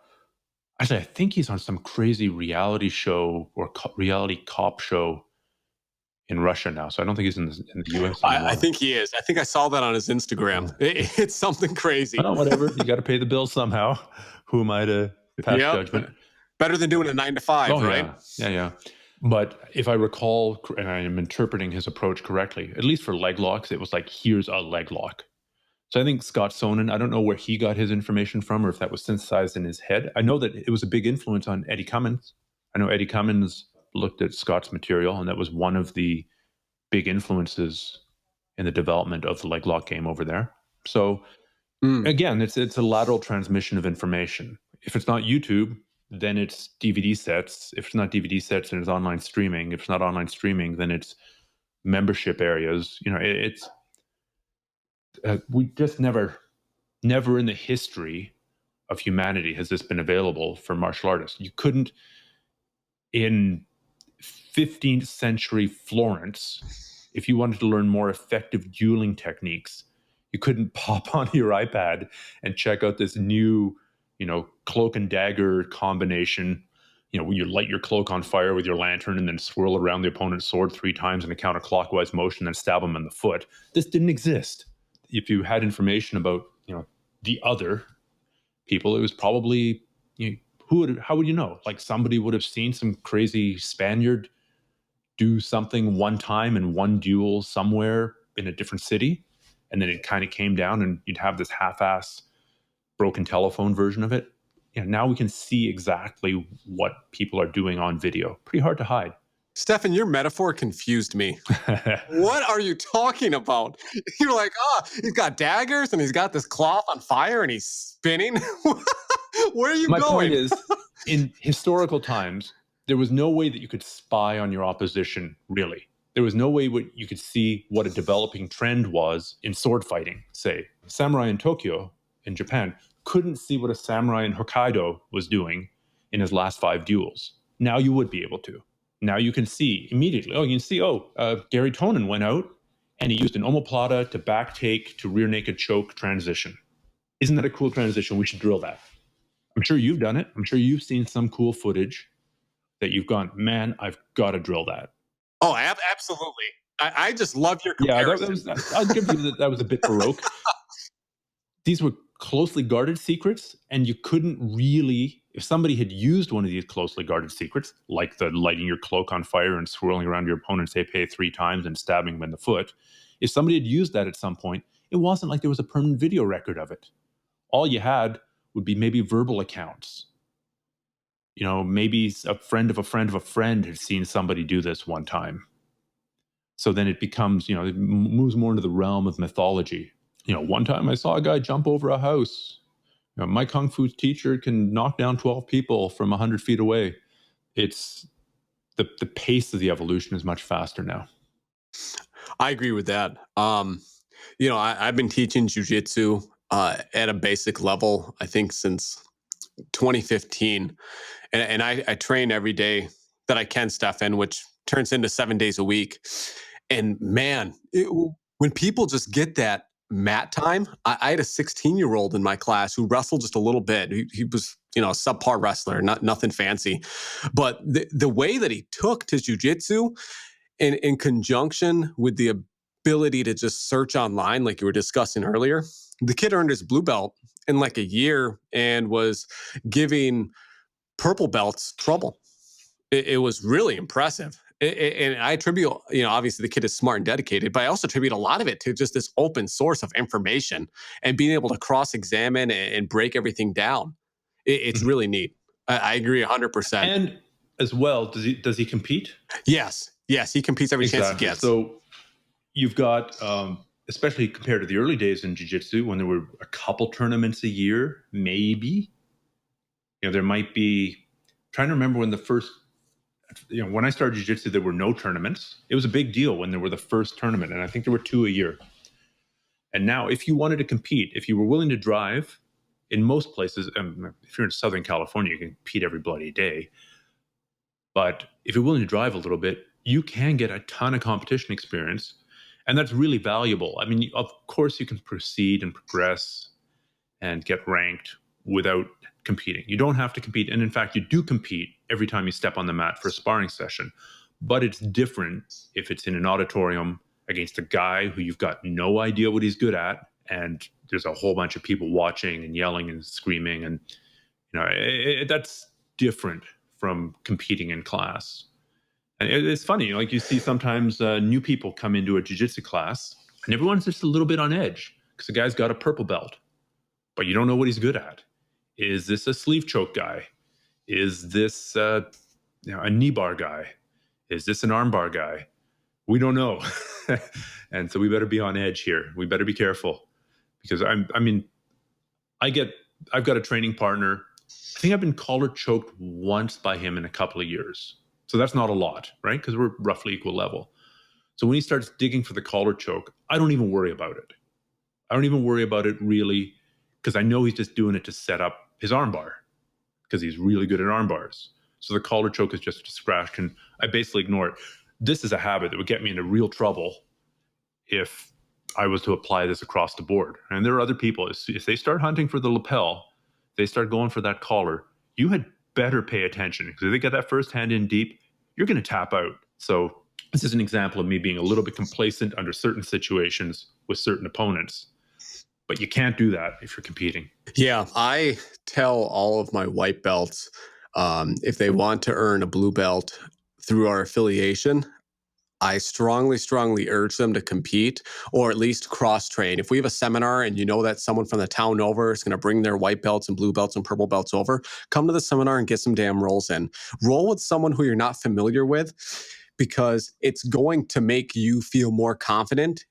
Actually, I think he's on some crazy reality show or reality cop show in Russia now. So I don't think he's in the US anymore. I think he is. I think I saw that on his Instagram. It's something crazy. Oh, whatever. You got to pay the bills somehow. Who am I to pass judgment? Better than doing a 9 to 5, right? Yeah. But if I recall, and I am interpreting his approach correctly, at least for leg locks, it was like, here's a leg lock. So I think Scott Sonnen, I don't know where he got his information from or if that was synthesized in his head. I know that it was a big influence on Eddie Cummins. I know Eddie Cummins looked at Scott's material, and that was one of the big influences in the development of the leg lock game over there. So again, it's a lateral transmission of information. If it's not YouTube, then it's DVD sets. If it's not DVD sets, then it's online streaming. If it's not online streaming, then it's membership areas. It's we just never in the history of humanity has this been available for martial artists. You couldn't, in 15th century Florence, if you wanted to learn more effective dueling techniques, you couldn't pop onto your iPad and check out this new, cloak and dagger combination. When you light your cloak on fire with your lantern and then swirl around the opponent's sword 3 times in a counterclockwise motion, then stab them in the foot. This didn't exist. If you had information about, the other people, it was probably, how would you know? Like somebody would have seen some crazy Spaniard do something one time in one duel somewhere in a different city. And then it kind of came down and you'd have this half-ass broken telephone version of it. Now we can see exactly what people are doing on video. Pretty hard to hide. Stefan, your metaphor confused me. What are you talking about? You're like, he's got daggers and he's got this cloth on fire and he's spinning. Where are you going? My point is, in historical times, there was no way that you could spy on your opposition, really. There was no way you could see what a developing trend was in sword fighting, say. Samurai in Tokyo, in Japan, couldn't see what a samurai in Hokkaido was doing in his last 5 duels. Now you would be able to. Now you can see immediately. Gary Tonin went out and he used an omoplata to back take to rear naked choke transition. Isn't that a cool transition? We should drill that. I'm sure you've done it. I'm sure you've seen some cool footage that you've gone, man, I've got to drill that. Oh, absolutely. I just love your comparison. Yeah, I'll give you that was a bit baroque. These were closely guarded secrets, and you couldn't really, if somebody had used one of these closely guarded secrets, like the lighting your cloak on fire and swirling around your opponent's épée 3 times and stabbing them in the foot, if somebody had used that at some point, it wasn't like there was a permanent video record of it. All you had would be maybe verbal accounts. Maybe a friend of a friend of a friend had seen somebody do this one time. So then it becomes, it moves more into the realm of mythology. One time I saw a guy jump over a house My Kung Fu teacher can knock down 12 people from 100 feet away. It's the pace of the evolution is much faster now. I agree with that. I've been teaching Jiu-Jitsu at a basic level, I think, since 2015. And I train every day that I can, Stefan, which turns into 7 days a week. And man, when people just get that mat time, I had a 16-year-old in my class who wrestled just a little bit. He was, a subpar wrestler, nothing fancy. But the way that he took to jiu-jitsu in conjunction with the ability to just search online, like you were discussing earlier, the kid earned his blue belt in like a year and was giving purple belts trouble. It was really impressive. And I attribute, obviously the kid is smart and dedicated, but I also attribute a lot of it to just this open source of information and being able to cross-examine and break everything down. It's really neat. I agree 100%. And as well, does he compete? Yes, he competes every chance he gets. So you've got, especially compared to the early days in jiu-jitsu, when there were a couple tournaments a year, maybe, there might be, trying to remember when the first, when I started jiu-jitsu, there were no tournaments. It was a big deal when there were the first tournament, and I think there were 2 a year. And now, if you wanted to compete, if you were willing to drive, in most places, if you're in Southern California, you can compete every bloody day. But if you're willing to drive a little bit, you can get a ton of competition experience, and that's really valuable. I mean, of course, you can proceed and progress and get ranked without competing. You don't have to compete. And in fact, you do compete every time you step on the mat for a sparring session. But it's different if it's in an auditorium against a guy who you've got no idea what he's good at, and there's a whole bunch of people watching and yelling and screaming. And, that's different from competing in class. And it's funny, like you see sometimes new people come into a jiu-jitsu class and everyone's just a little bit on edge because the guy's got a purple belt, but you don't know what he's good at. Is this a sleeve choke guy? Is this a knee bar guy? Is this an arm bar guy? We don't know. And so we better be on edge here. We better be careful because I've got a training partner. I think I've been collar choked once by him in a couple of years. So that's not a lot, right? Because we're roughly equal level. So when he starts digging for the collar choke, I don't even worry about it. I don't even worry about it really because I know he's just doing it to set up his arm bar because he's really good at arm bars. So the collar choke is just a scratch and I basically ignore it. This is a habit that would get me into real trouble if I was to apply this across the board. And there are other people, if they start hunting for the lapel, they start going for that collar, you had better pay attention because if they get that first hand in deep, you're going to tap out. So this is an example of me being a little bit complacent under certain situations with certain opponents. But you can't do that if you're competing. Yeah, I tell all of my white belts, if they want to earn a blue belt through our affiliation, I strongly urge them to compete or at least cross-train. If we have a seminar and you know that someone from the town over is going to bring their white belts and blue belts and purple belts over, come to the seminar and get some damn rolls in. Roll with someone who you're not familiar with because it's going to make you feel more confident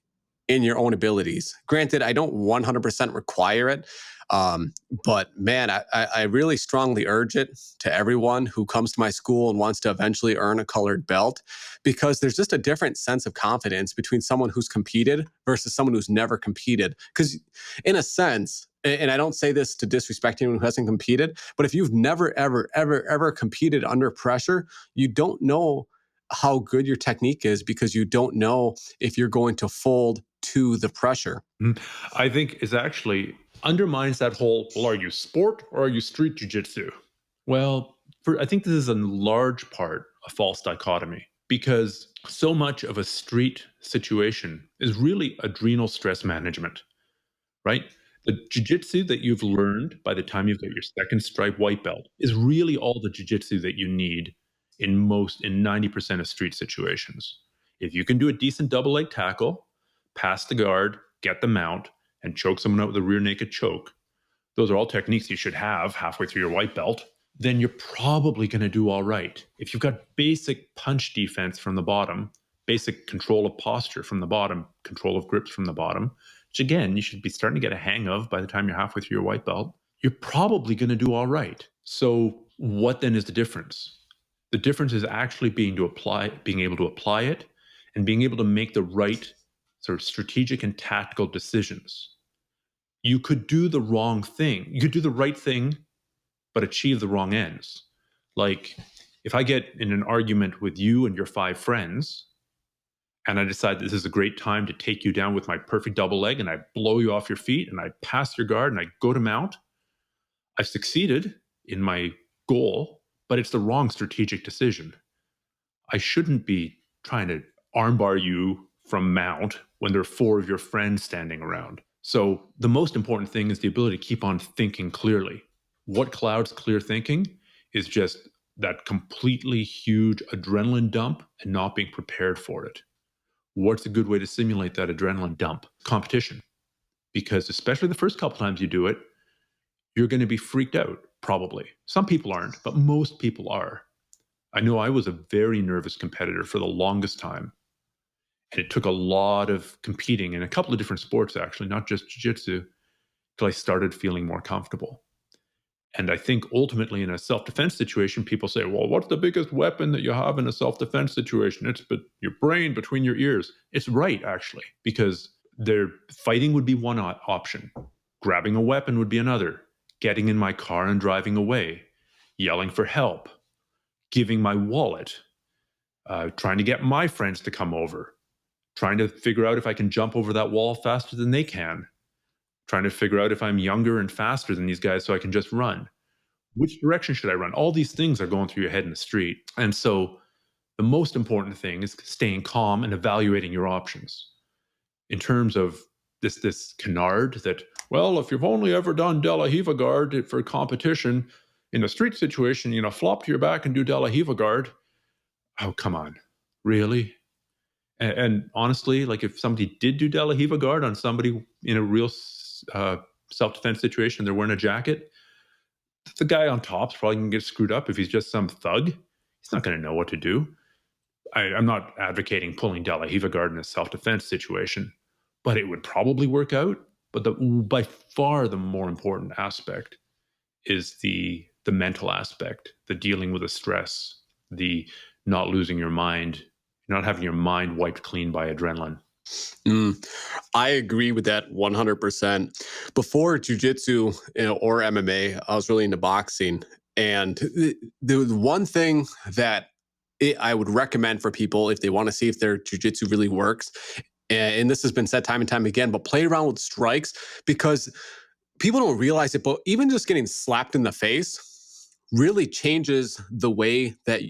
in your own abilities. Granted, I don't 100% require it, but man, I really strongly urge it to everyone who comes to my school and wants to eventually earn a colored belt, because there's just a different sense of confidence between someone who's competed versus someone who's never competed. Because in a sense, and I don't say this to disrespect anyone who hasn't competed, but if you've never, ever competed under pressure, you don't know how good your technique is because you don't know if you're going to fold to the pressure. I think is actually undermines that whole, well, are you sport or are you street jiu-jitsu? Well, I think this is a large part a false dichotomy because so much of a street situation is really adrenal stress management, right? The jiu-jitsu that you've learned by the time you've got your second stripe white belt is really all the jiu-jitsu that you need in 90% of street situations. If you can do a decent double leg tackle, pass the guard, get the mount, and choke someone out with a rear naked choke, those are all techniques you should have halfway through your white belt, then you're probably going to do all right. If you've got basic punch defense from the bottom, basic control of posture from the bottom, control of grips from the bottom, which again, you should be starting to get a hang of by the time you're halfway through your white belt, you're probably going to do all right. So what then is the difference? The difference is actually being able to apply it and being able to make the right sort of strategic and tactical decisions. You could do the wrong thing. You could do the right thing, but achieve the wrong ends. Like if I get in an argument with you and your 5 friends, and I decide this is a great time to take you down with my perfect double leg, and I blow you off your feet, and I pass your guard, and I go to mount, I've succeeded in my goal, but it's the wrong strategic decision. I shouldn't be trying to armbar you from mount when there are 4 of your friends standing around. So the most important thing is the ability to keep on thinking clearly. What clouds clear thinking is just that completely huge adrenaline dump and not being prepared for it. What's a good way to simulate that adrenaline dump? Competition. Because especially the first couple times you do it, you're going to be freaked out, probably. Some people aren't, but most people are. I know I was a very nervous competitor for the longest time. And it took a lot of competing in a couple of different sports, actually, not just jiu-jitsu, till I started feeling more comfortable. And I think ultimately in a self-defense situation, people say, well, what's the biggest weapon that you have in a self-defense situation? It's your brain between your ears. It's right, actually, because fighting would be one option. Grabbing a weapon would be another. Getting in my car and driving away. Yelling for help. Giving my wallet. Trying to get my friends to come over. Trying to figure out if I can jump over that wall faster than they can. Trying to figure out if I'm younger and faster than these guys so I can just run. Which direction should I run? All these things are going through your head in the street. And so the most important thing is staying calm and evaluating your options. In terms of this canard that, well, if you've only ever done De La Riva guard for competition, in a street situation, flop to your back and do De La Riva guard. Oh, come on. Really? And honestly, like if somebody did do De La Riva guard on somebody in a real self-defense situation, they're wearing a jacket, the guy on top's probably going to get screwed up if he's just some thug. He's not going to know what to do. I'm not advocating pulling De La Riva guard in a self-defense situation, but it would probably work out. But by far the more important aspect is the mental aspect, the dealing with the stress, the not losing your mind, not having your mind wiped clean by adrenaline. I agree with that 100%. Before jiu-jitsu or MMA, I was really into boxing. And the one thing that I would recommend for people if they want to see if their jiu-jitsu really works, and this has been said time and time again, but play around with strikes, because people don't realize it, but even just getting slapped in the face really changes the way that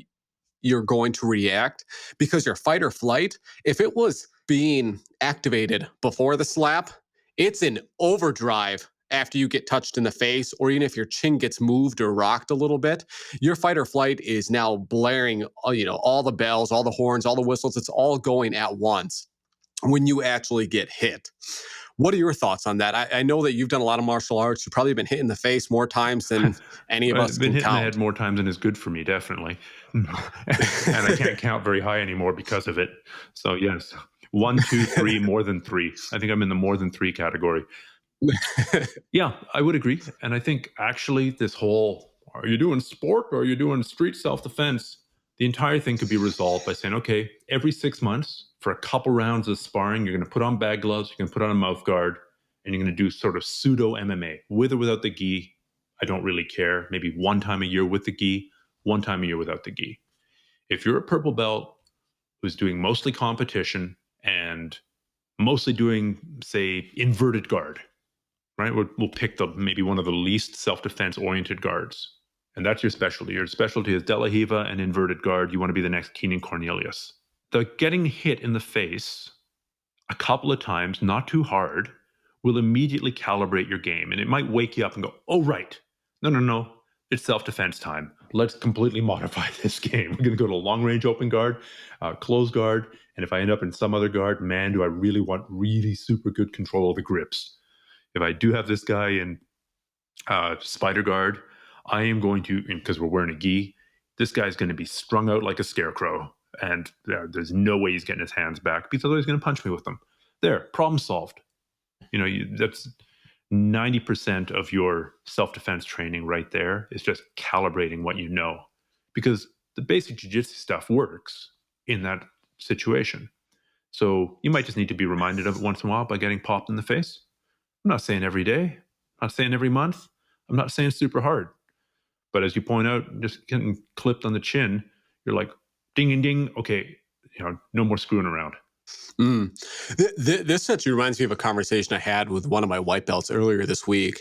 you're going to react, because your fight or flight, if it was being activated before the slap, it's in overdrive after you get touched in the face, or even if your chin gets moved or rocked a little bit, your fight or flight is now blaring, all the bells, all the horns, all the whistles. It's all going at once when you actually get hit. What are your thoughts on that? I know that you've done a lot of martial arts. You've probably been hit in the face more times than any of us I've been can hit in the count. head more times than is good for me, definitely. And I can't count very high anymore because of it. So yes, 1, 2, 3, more than 3. I think I'm in the more than 3 category. Yeah, I would agree. And I think actually this whole, are you doing sport or are you doing street self-defense? The entire thing could be resolved by saying, okay, every 6 months for a couple rounds of sparring, you're going to put on bag gloves, you're going to put on a mouth guard, and you're going to do sort of pseudo MMA, with or without the gi. I don't really care. Maybe one time a year with the gi, one time a year without the gi. If you're a purple belt who's doing mostly competition and mostly doing, say, inverted guard, right? We'll pick maybe one of the least self-defense oriented guards. And that's your specialty. Your specialty is De La Riva and inverted guard. You want to be the next Keenan Cornelius. The getting hit in the face a couple of times, not too hard, will immediately calibrate your game. And it might wake you up and go, oh, right. No. It's self-defense time. Let's completely modify this game. We're going to go to a long-range open guard, close guard. And if I end up in some other guard, man, do I really want really super good control of the grips. If I do have this guy in spider guard, I am going to, because we're wearing a gi, this guy's going to be strung out like a scarecrow. And there's no way he's getting his hands back because otherwise he's going to punch me with them. There, problem solved. 90% of your self-defense training right there is just calibrating what you know, because the basic jiu-jitsu stuff works in that situation. So you might just need to be reminded of it once in a while by getting popped in the face. I'm not saying every day, I'm not saying every month, I'm not saying super hard. But as you point out, just getting clipped on the chin, you're like, ding, ding, ding. Okay, no more screwing around. This actually reminds me of a conversation I had with one of my white belts earlier this week.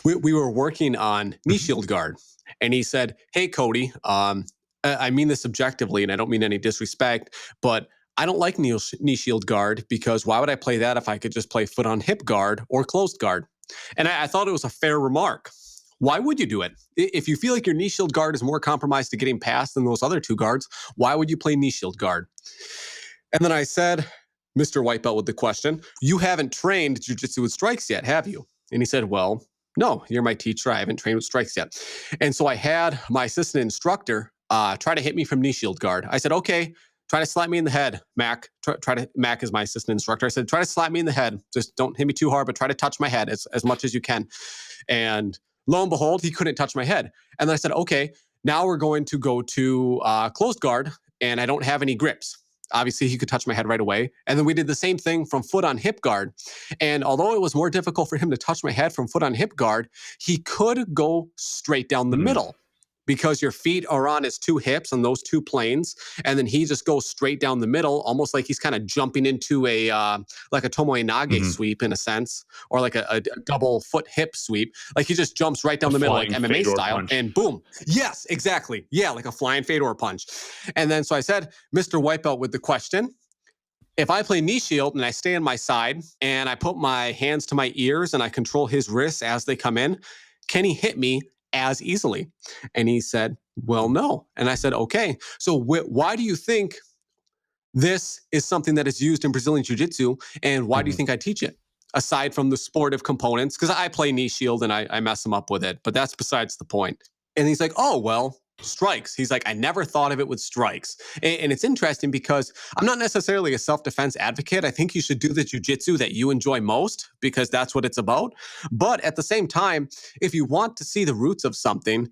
We were working on knee shield guard, and he said, "Hey, Cody, I mean this objectively, and I don't mean any disrespect, but I don't like knee shield guard because why would I play that if I could just play foot on hip guard or closed guard?" And I thought it was a fair remark. Why would you do it? If you feel like your knee shield guard is more compromised to getting past than those other two guards, why would you play knee shield guard? And then I said, Mr. White Belt with the question, "You haven't trained jiu-jitsu with strikes yet, have you?" And he said, "Well, no, you're my teacher. I haven't trained with strikes yet." And so I had my assistant instructor try to hit me from knee shield guard. I said, "Okay, try to slap me in the head, Mac." Mac is my assistant instructor. I said, "Try to slap me in the head. Just don't hit me too hard, but try to touch my head as much as you can." And lo and behold, he couldn't touch my head. And then I said, "Okay, now we're going to go to closed guard, and I don't have any grips." Obviously, he could touch my head right away. And then we did the same thing from foot on hip guard. And although it was more difficult for him to touch my head from foot on hip guard, he could go straight down the middle because your feet are on his two hips on those two planes. And then he just goes straight down the middle, almost like he's kind of jumping into a like a tomoe nage sweep in a sense, or like a double foot hip sweep. Like he just jumps right down the middle, like MMA style, and boom. Yes, exactly. Yeah, like a flying fedor punch. And then so I said, Mr. White Belt with the question, if I play knee shield and I stay on my side and I put my hands to my ears and I control his wrists as they come in, can he hit me as easily? And he said, "Well, no." And I said, "Okay, so why do you think this is something that is used in Brazilian Jiu-Jitsu, and why do you think I teach it? Aside from the sportive components, because I play knee shield and I mess him up with it, but that's besides the point." And he's like, "Oh, well, strikes." He's like, "I never thought of it with strikes." And it's interesting because I'm not necessarily a self-defense advocate. I think you should do the jiu-jitsu that you enjoy most because that's what it's about. But at the same time, if you want to see the roots of something,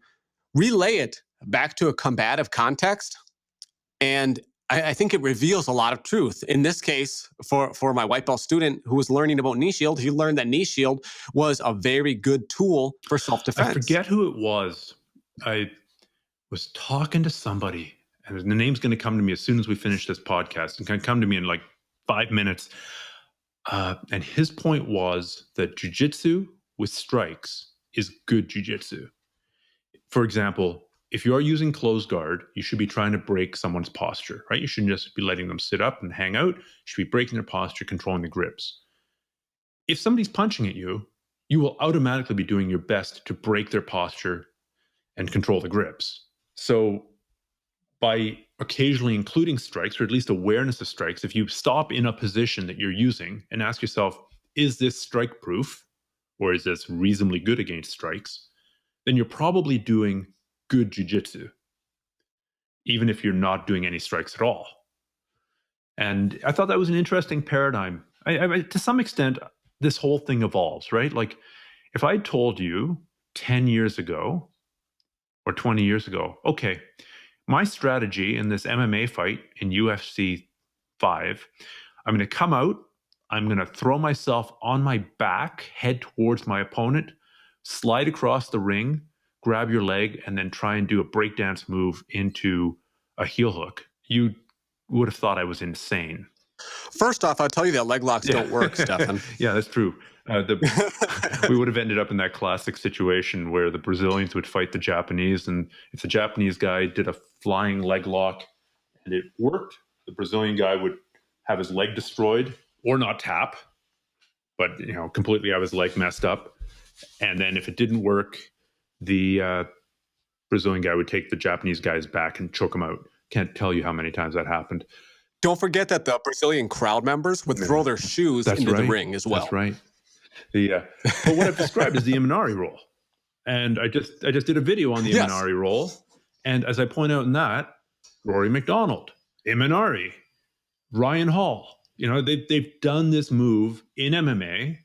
relay it back to a combative context. And I think it reveals a lot of truth. In this case, for my white belt student who was learning about knee shield, he learned that knee shield was a very good tool for self-defense. I forget who it was. I was talking to somebody, and the name's going to come to me as soon as we finish this podcast. It's going to come to me in like 5 minutes. And his point was that jiu-jitsu with strikes is good jiu-jitsu. For example, if you are using closed guard, you should be trying to break someone's posture, right? You shouldn't just be letting them sit up and hang out. You should be breaking their posture, controlling the grips. If somebody's punching at you, you will automatically be doing your best to break their posture and control the grips. So by occasionally including strikes, or at least awareness of strikes, if you stop in a position that you're using and ask yourself, is this strike proof or is this reasonably good against strikes, then you're probably doing good jiu-jitsu, even if you're not doing any strikes at all. And I thought that was an interesting paradigm. I to some extent, this whole thing evolves, right? Like if I told you 10 years ago or 20 years ago, okay, my strategy in this MMA fight in UFC 5, I'm going to come out, I'm going to throw myself on my back, head towards my opponent, slide across the ring, grab your leg, and then try and do a breakdance move into a heel hook. You would have thought I was insane. First off, I'll tell you that leg locks don't work, Stefan. Yeah, that's true. We would have ended up in that classic situation where the Brazilians would fight the Japanese, and if the Japanese guy did a flying leg lock and it worked, the Brazilian guy would have his leg destroyed or not tap, but completely have his leg messed up. And then if it didn't work, the Brazilian guy would take the Japanese guy's back and choke him out. Can't tell you how many times that happened. Don't forget that the Brazilian crowd members would throw their shoes into the ring as well. That's right. But what I've described is the Imanari roll. And I just did a video on the Imanari roll. And as I point out in that, Rory McDonald, Imanari, Ryan Hall, they've done this move in MMA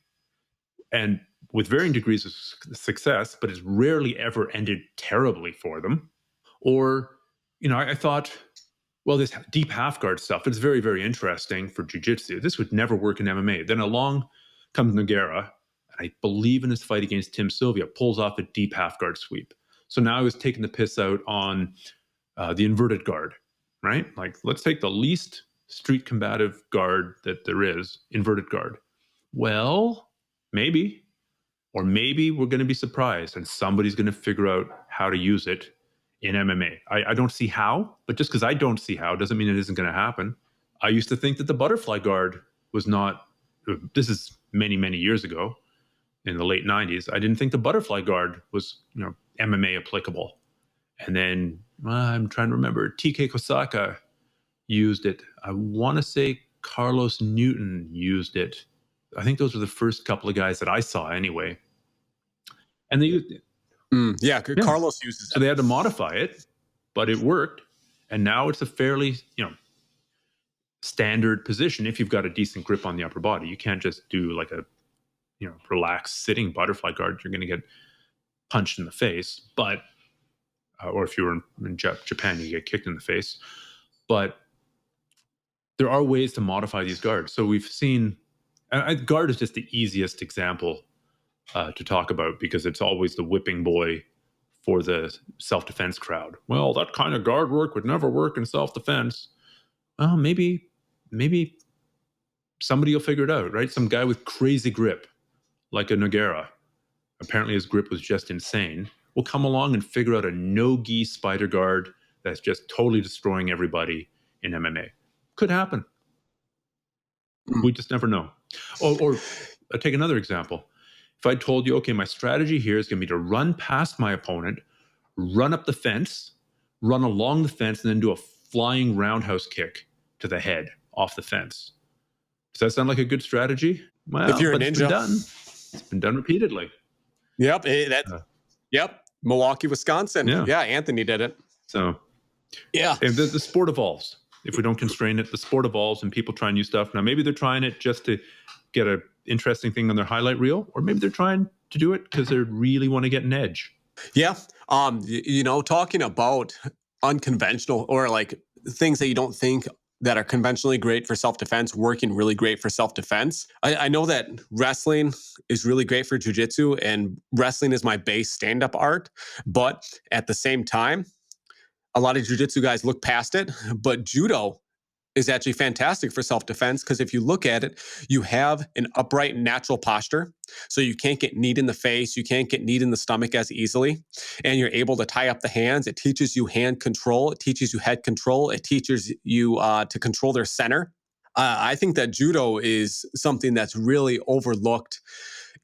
and with varying degrees of success, but it's rarely ever ended terribly for them. Or, I thought, well, this deep half guard stuff, it's very, very interesting for jiu-jitsu. This would never work in MMA. Then along comes Nogueira, and I believe in his fight against Tim Sylvia, pulls off a deep half guard sweep. So now I was taking the piss out on the inverted guard, right? Like, let's take the least street combative guard that there is, inverted guard. Well, maybe. Or maybe we're going to be surprised and somebody's going to figure out how to use it in MMA. I don't see how, but just because I don't see how doesn't mean it isn't going to happen. I used to think that the butterfly guard was not, this is many, many years ago in the late 90s. I didn't think the butterfly guard was, MMA applicable. And then I'm trying to remember, TK Kosaka used it. I want to say Carlos Newton used it. I think those were the first couple of guys that I saw anyway. And they used it. Carlos uses it. So they had to modify it, but it worked. And now it's a fairly, standard position if you've got a decent grip on the upper body. You can't just do like a, relaxed sitting butterfly guard. You're going to get punched in the face. But, or if you were in Japan, you get kicked in the face. But there are ways to modify these guards. So we've seen, guard is just the easiest example to talk about because it's always the whipping boy for the self-defense crowd. Well, that kind of guard work would never work in self-defense. Well, maybe somebody will figure it out, right? Some guy with crazy grip, like a Nogueira, apparently his grip was just insane, will come along and figure out a no-gi spider guard that's just totally destroying everybody in MMA. Could happen. We just never know. Or I'll take another example. If I told you, okay, my strategy here is going to be to run past my opponent, run up the fence, run along the fence, and then do a flying roundhouse kick to the head off the fence. Does that sound like a good strategy? Well, if you're a ninja. It's been done repeatedly. Yep. Milwaukee, Wisconsin. Yeah, Anthony did it. So, yeah. And the sport evolves. If we don't constrain it, the sport evolves and people try new stuff. Now, maybe they're trying it just to get an interesting thing on their highlight reel, or maybe they're trying to do it because they really want to get an edge. Yeah. Talking about unconventional or like things that you don't think that are conventionally great for self-defense, working really great for self-defense. I know that wrestling is really great for jiu-jitsu, and wrestling is my base stand-up art. But at the same time, a lot of jiu-jitsu guys look past it, but judo is actually fantastic for self-defense because if you look at it, you have an upright natural posture. So you can't get kneed in the face. You can't get kneed in the stomach as easily. And you're able to tie up the hands. It teaches you hand control. It teaches you head control. It teaches you to control their center. I think that judo is something that's really overlooked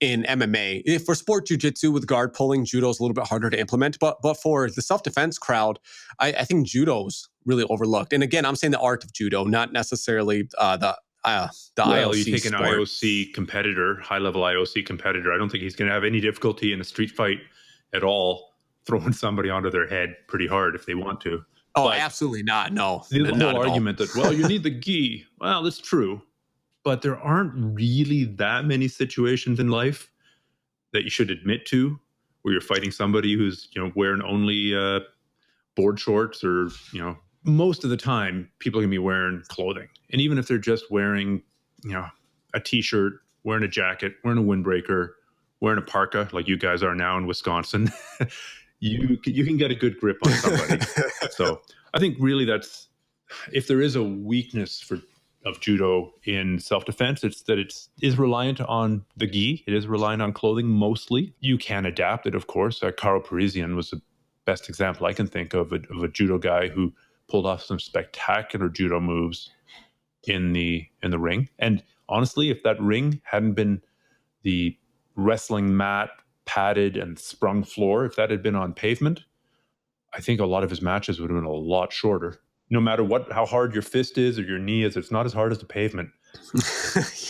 in MMA. For sport jiu-jitsu with guard pulling, judo is a little bit harder to implement. But for the self-defense crowd, I think judo's really overlooked. And again, I'm saying the art of judo, not necessarily the IOC you take sport. an IOC competitor, high-level IOC competitor. I don't think he's going to have any difficulty in a street fight at all, throwing somebody onto their head pretty hard if they want to. Oh, but absolutely not. No. The whole argument that, well, you need the gi. Well, that's true. But there aren't really that many situations in life that you should admit to where you're fighting somebody who's, wearing only board shorts or, most of the time people can be wearing clothing. And even if they're just wearing, a t-shirt, wearing a jacket, wearing a windbreaker, wearing a parka like you guys are now in Wisconsin, you can get a good grip on somebody. So I think really that's, if there is a weakness of judo in self-defense, it's that it is reliant on the gi. It is reliant on clothing mostly. You can adapt it, of course. Caro Parisian was the best example I can think of a judo guy who pulled off some spectacular judo moves in the ring. And honestly, if that ring hadn't been the wrestling mat, padded and sprung floor, if that had been on pavement, I think a lot of his matches would have been a lot shorter. No matter how hard your fist is or your knee is, it's not as hard as the pavement.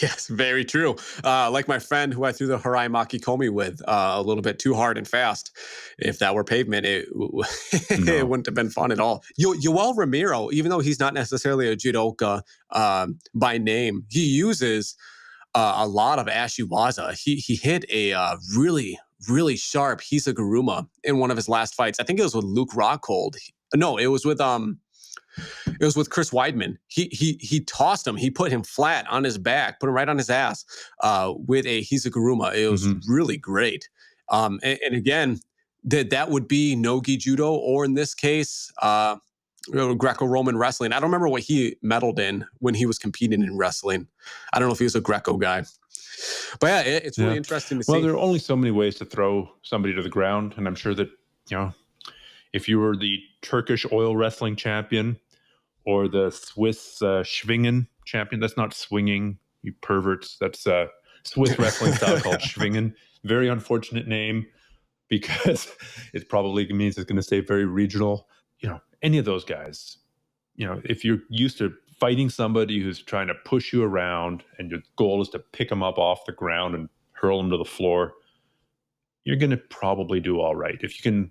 Yes, very true. Like my friend who I threw the Harai Makikomi with a little bit too hard and fast. If that were pavement, it wouldn't have been fun at all. Yoel Ramiro, even though he's not necessarily a judoka by name, he uses a lot of Ashiwaza. He hit a really, really sharp Hisaguruma in one of his last fights. I think it was with Luke Rockhold. No, it was with Chris Weidman. He tossed him. He put him flat on his back, put him right on his ass with a Hisaguruma. It was really great. And again, that would be no-gi judo, or in this case, Greco-Roman wrestling. I don't remember what he medaled in when he was competing in wrestling. I don't know if he was a Greco guy. But yeah, it's really interesting to see. Well, there are only so many ways to throw somebody to the ground. And I'm sure that, if you were the Turkish oil wrestling champion or the Swiss Schwingen champion, that's not swinging, you perverts. That's Swiss wrestling style called Schwingen. Very unfortunate name because it probably means it's going to stay very regional. Any of those guys, if you're used to fighting somebody who's trying to push you around and your goal is to pick them up off the ground and hurl them to the floor, you're going to probably do all right. If you can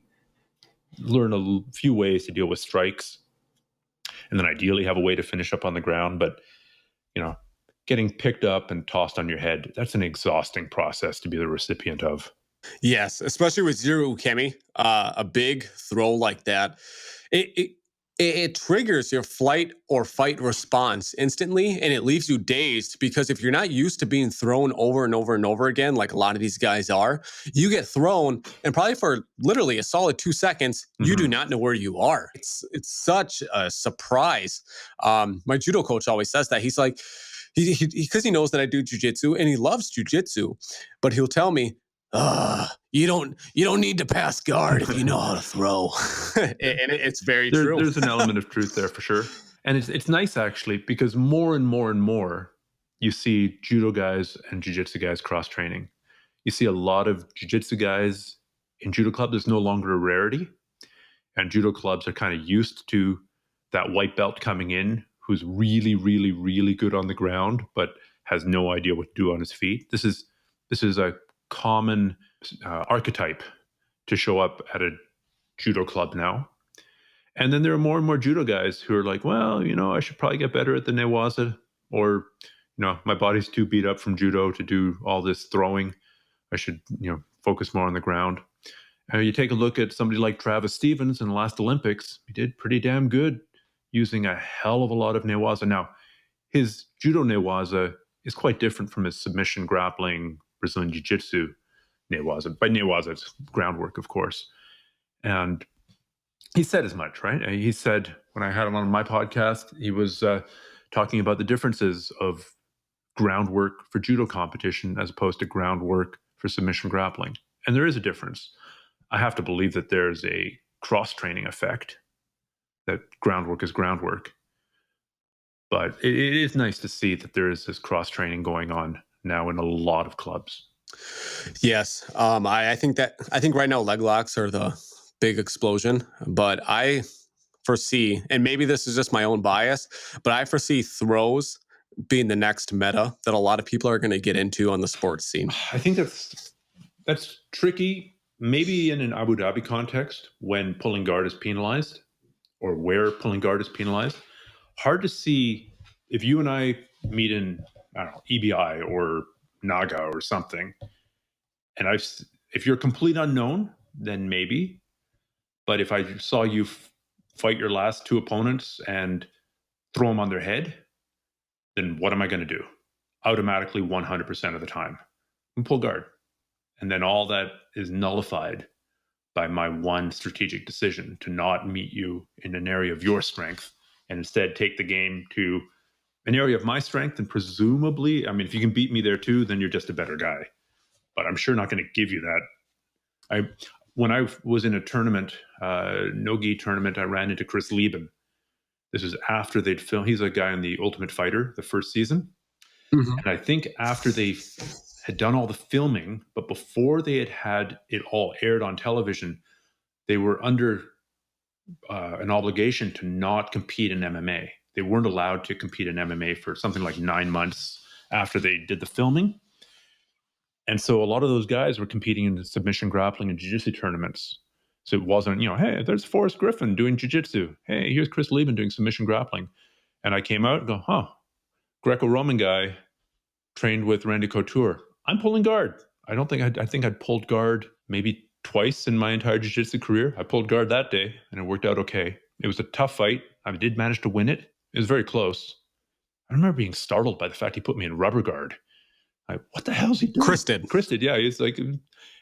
learn a few ways to deal with strikes and then ideally have a way to finish up on the ground. But, getting picked up and tossed on your head, that's an exhausting process to be the recipient of. Yes, especially with zero ukemi, a big throw like that. It triggers your flight or fight response instantly, and it leaves you dazed because if you're not used to being thrown over and over and over again, like a lot of these guys are, you get thrown, and probably for literally a solid 2 seconds, you do not know where you are. It's such a surprise. My judo coach always says that. He's like, because he knows that I do jiu-jitsu and he loves jiu-jitsu, but he'll tell me, you don't need to pass guard if you know how to throw. And it's very true. There's an element of truth there for sure. And it's nice actually, because more and more and more you see judo guys and jiu-jitsu guys cross-training. You see a lot of jiu-jitsu guys in judo clubs. It's no longer a rarity. And judo clubs are kind of used to that white belt coming in who's really, really, really good on the ground, but has no idea what to do on his feet. This is a common archetype to show up at a judo club now. And then there are more and more judo guys who are like, well, I should probably get better at the newaza, or, my body's too beat up from judo to do all this throwing. I should, focus more on the ground. You take a look at somebody like Travis Stevens in the last Olympics. He did pretty damn good using a hell of a lot of newaza. Now, his judo newaza is quite different from his submission grappling Brazilian Jiu-Jitsu newaza. By newaza, it's groundwork, of course. And he said as much, right? He said, when I had him on my podcast, he was talking about the differences of groundwork for judo competition as opposed to groundwork for submission grappling. And there is a difference. I have to believe that there's a cross-training effect, that groundwork is groundwork. But it is nice to see that there is this cross-training going on now in a lot of clubs. Yes. I think right now leg locks are the big explosion, but I foresee, and maybe this is just my own bias, but I foresee throws being the next meta that a lot of people are going to get into on the sports scene. I think that's tricky, maybe in an Abu Dhabi context when pulling guard is penalized, or where pulling guard is penalized. Hard to see if you and I meet in, I don't know, EBI or Naga or something, and if you're a complete unknown, then maybe. But if I saw you fight your last two opponents and throw them on their head, then what am I going to do? Automatically 100% of the time, and pull guard. And then all that is nullified by my one strategic decision to not meet you in an area of your strength and instead take the game to an area of my strength. And presumably, if you can beat me there too, then you're just a better guy. But I'm sure not going to give you that. When I was in a tournament, no-gi tournament, I ran into Chris Lieben. This is after they'd filmed. He's a guy in The Ultimate Fighter, the first season. Mm-hmm. And I think after they had done all the filming, but before they had it all aired on television, they were under an obligation to not compete in MMA. They weren't allowed to compete in MMA for something like 9 months after they did the filming. And so a lot of those guys were competing in submission grappling and jiu-jitsu tournaments. So it wasn't, hey, there's Forrest Griffin doing jiu-jitsu. Hey, here's Chris Lieben doing submission grappling. And I came out and go, Greco-Roman guy, trained with Randy Couture. I'm pulling guard. I think I'd pulled guard maybe twice in my entire jiu-jitsu career. I pulled guard that day and it worked out okay. It was a tough fight. I did manage to win it. It was very close. I remember being startled by the fact he put me in rubber guard. What the hell is he doing? Chris did, yeah. He's like,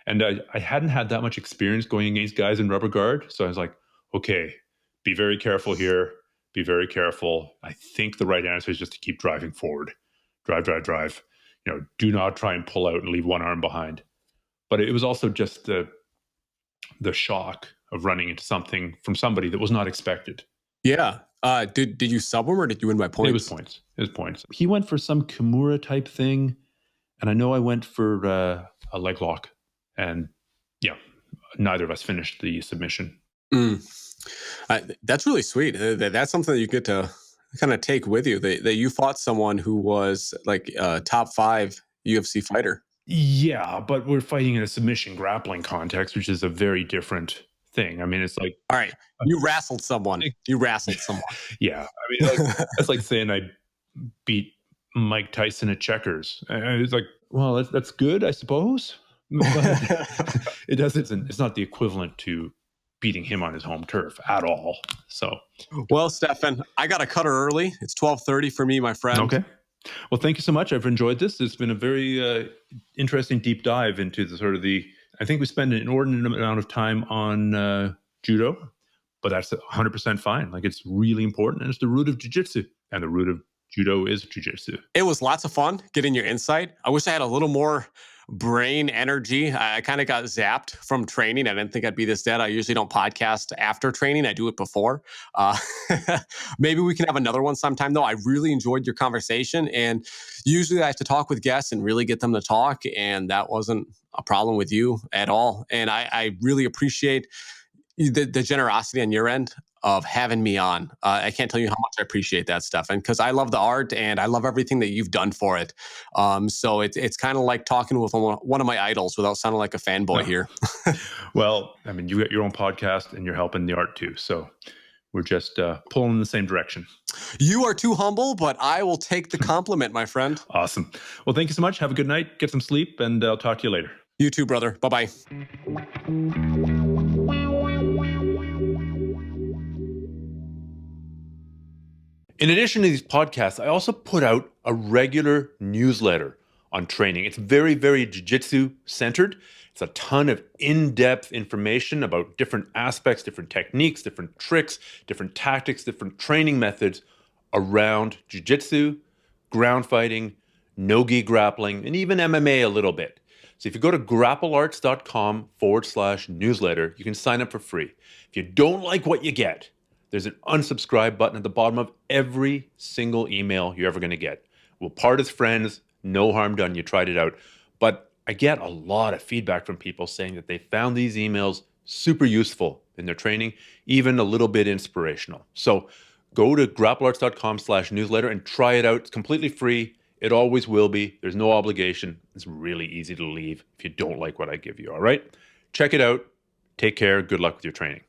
and I hadn't had that much experience going against guys in rubber guard. So I was like, okay, be very careful here. Be very careful. I think the right answer is just to keep driving forward. Drive. Do not try and pull out and leave one arm behind. But it was also just the shock of running into something from somebody that was not expected. Yeah. Did you sub him or did you win by points? It was points. He went for some Kimura type thing. And I know I went for a leg lock. And yeah, neither of us finished the submission. That's really sweet. That's something that you get to kind of take with you, that you fought someone who was like a top 5 UFC fighter. Yeah, but we're fighting in a submission grappling context, which is a very different thing. I mean, it's like... All right, you wrestled someone. Yeah, I mean, that's like saying I beat Mike Tyson at checkers. It's like, well, that's good, I suppose. But it's not the equivalent to beating him on his home turf at all. So, well, Stefan, I got to cut her early. It's 12:30 for me, my friend. Okay. Well, thank you so much. I've enjoyed this. It's been a very interesting deep dive into I think we spend an inordinate amount of time on judo, but that's 100% fine. Like, it's really important, and it's the root of jiu-jitsu, and the root of judo is jiu-jitsu. It was lots of fun getting your insight. I wish I had a little more brain energy. I kind of got zapped from training. I didn't think I'd be this dead. I usually don't podcast after training. I do it before. Maybe we can have another one sometime, though. I really enjoyed your conversation. And usually I have to talk with guests and really get them to talk. And that wasn't a problem with you at all. And I really appreciate the generosity on your end of having me on. I can't tell you how much I appreciate that stuff. And because I love the art and I love everything that you've done for it. So it's kind of like talking with one of my idols without sounding like a fanboy here. Well, I mean, you got your own podcast and you're helping the art too. So we're just pulling in the same direction. You are too humble, but I will take the compliment, my friend. Awesome. Well, thank you so much. Have a good night. Get some sleep, and I'll talk to you later. You too, brother. Bye-bye. In addition to these podcasts, I also put out a regular newsletter on training. It's very, very jiu-jitsu centered. It's a ton of in-depth information about different aspects, different techniques, different tricks, different tactics, different training methods around jiu-jitsu, ground fighting, no-gi grappling, and even MMA a little bit. So if you go to grapplearts.com/newsletter, you can sign up for free. If you don't like what you get, there's an unsubscribe button at the bottom of every single email you're ever going to get. We'll part as friends, no harm done, you tried it out. But I get a lot of feedback from people saying that they found these emails super useful in their training, even a little bit inspirational. So go to grapplearts.com/newsletter and try it out. It's completely free. It always will be. There's no obligation. It's really easy to leave if you don't like what I give you, all right? Check it out. Take care. Good luck with your training.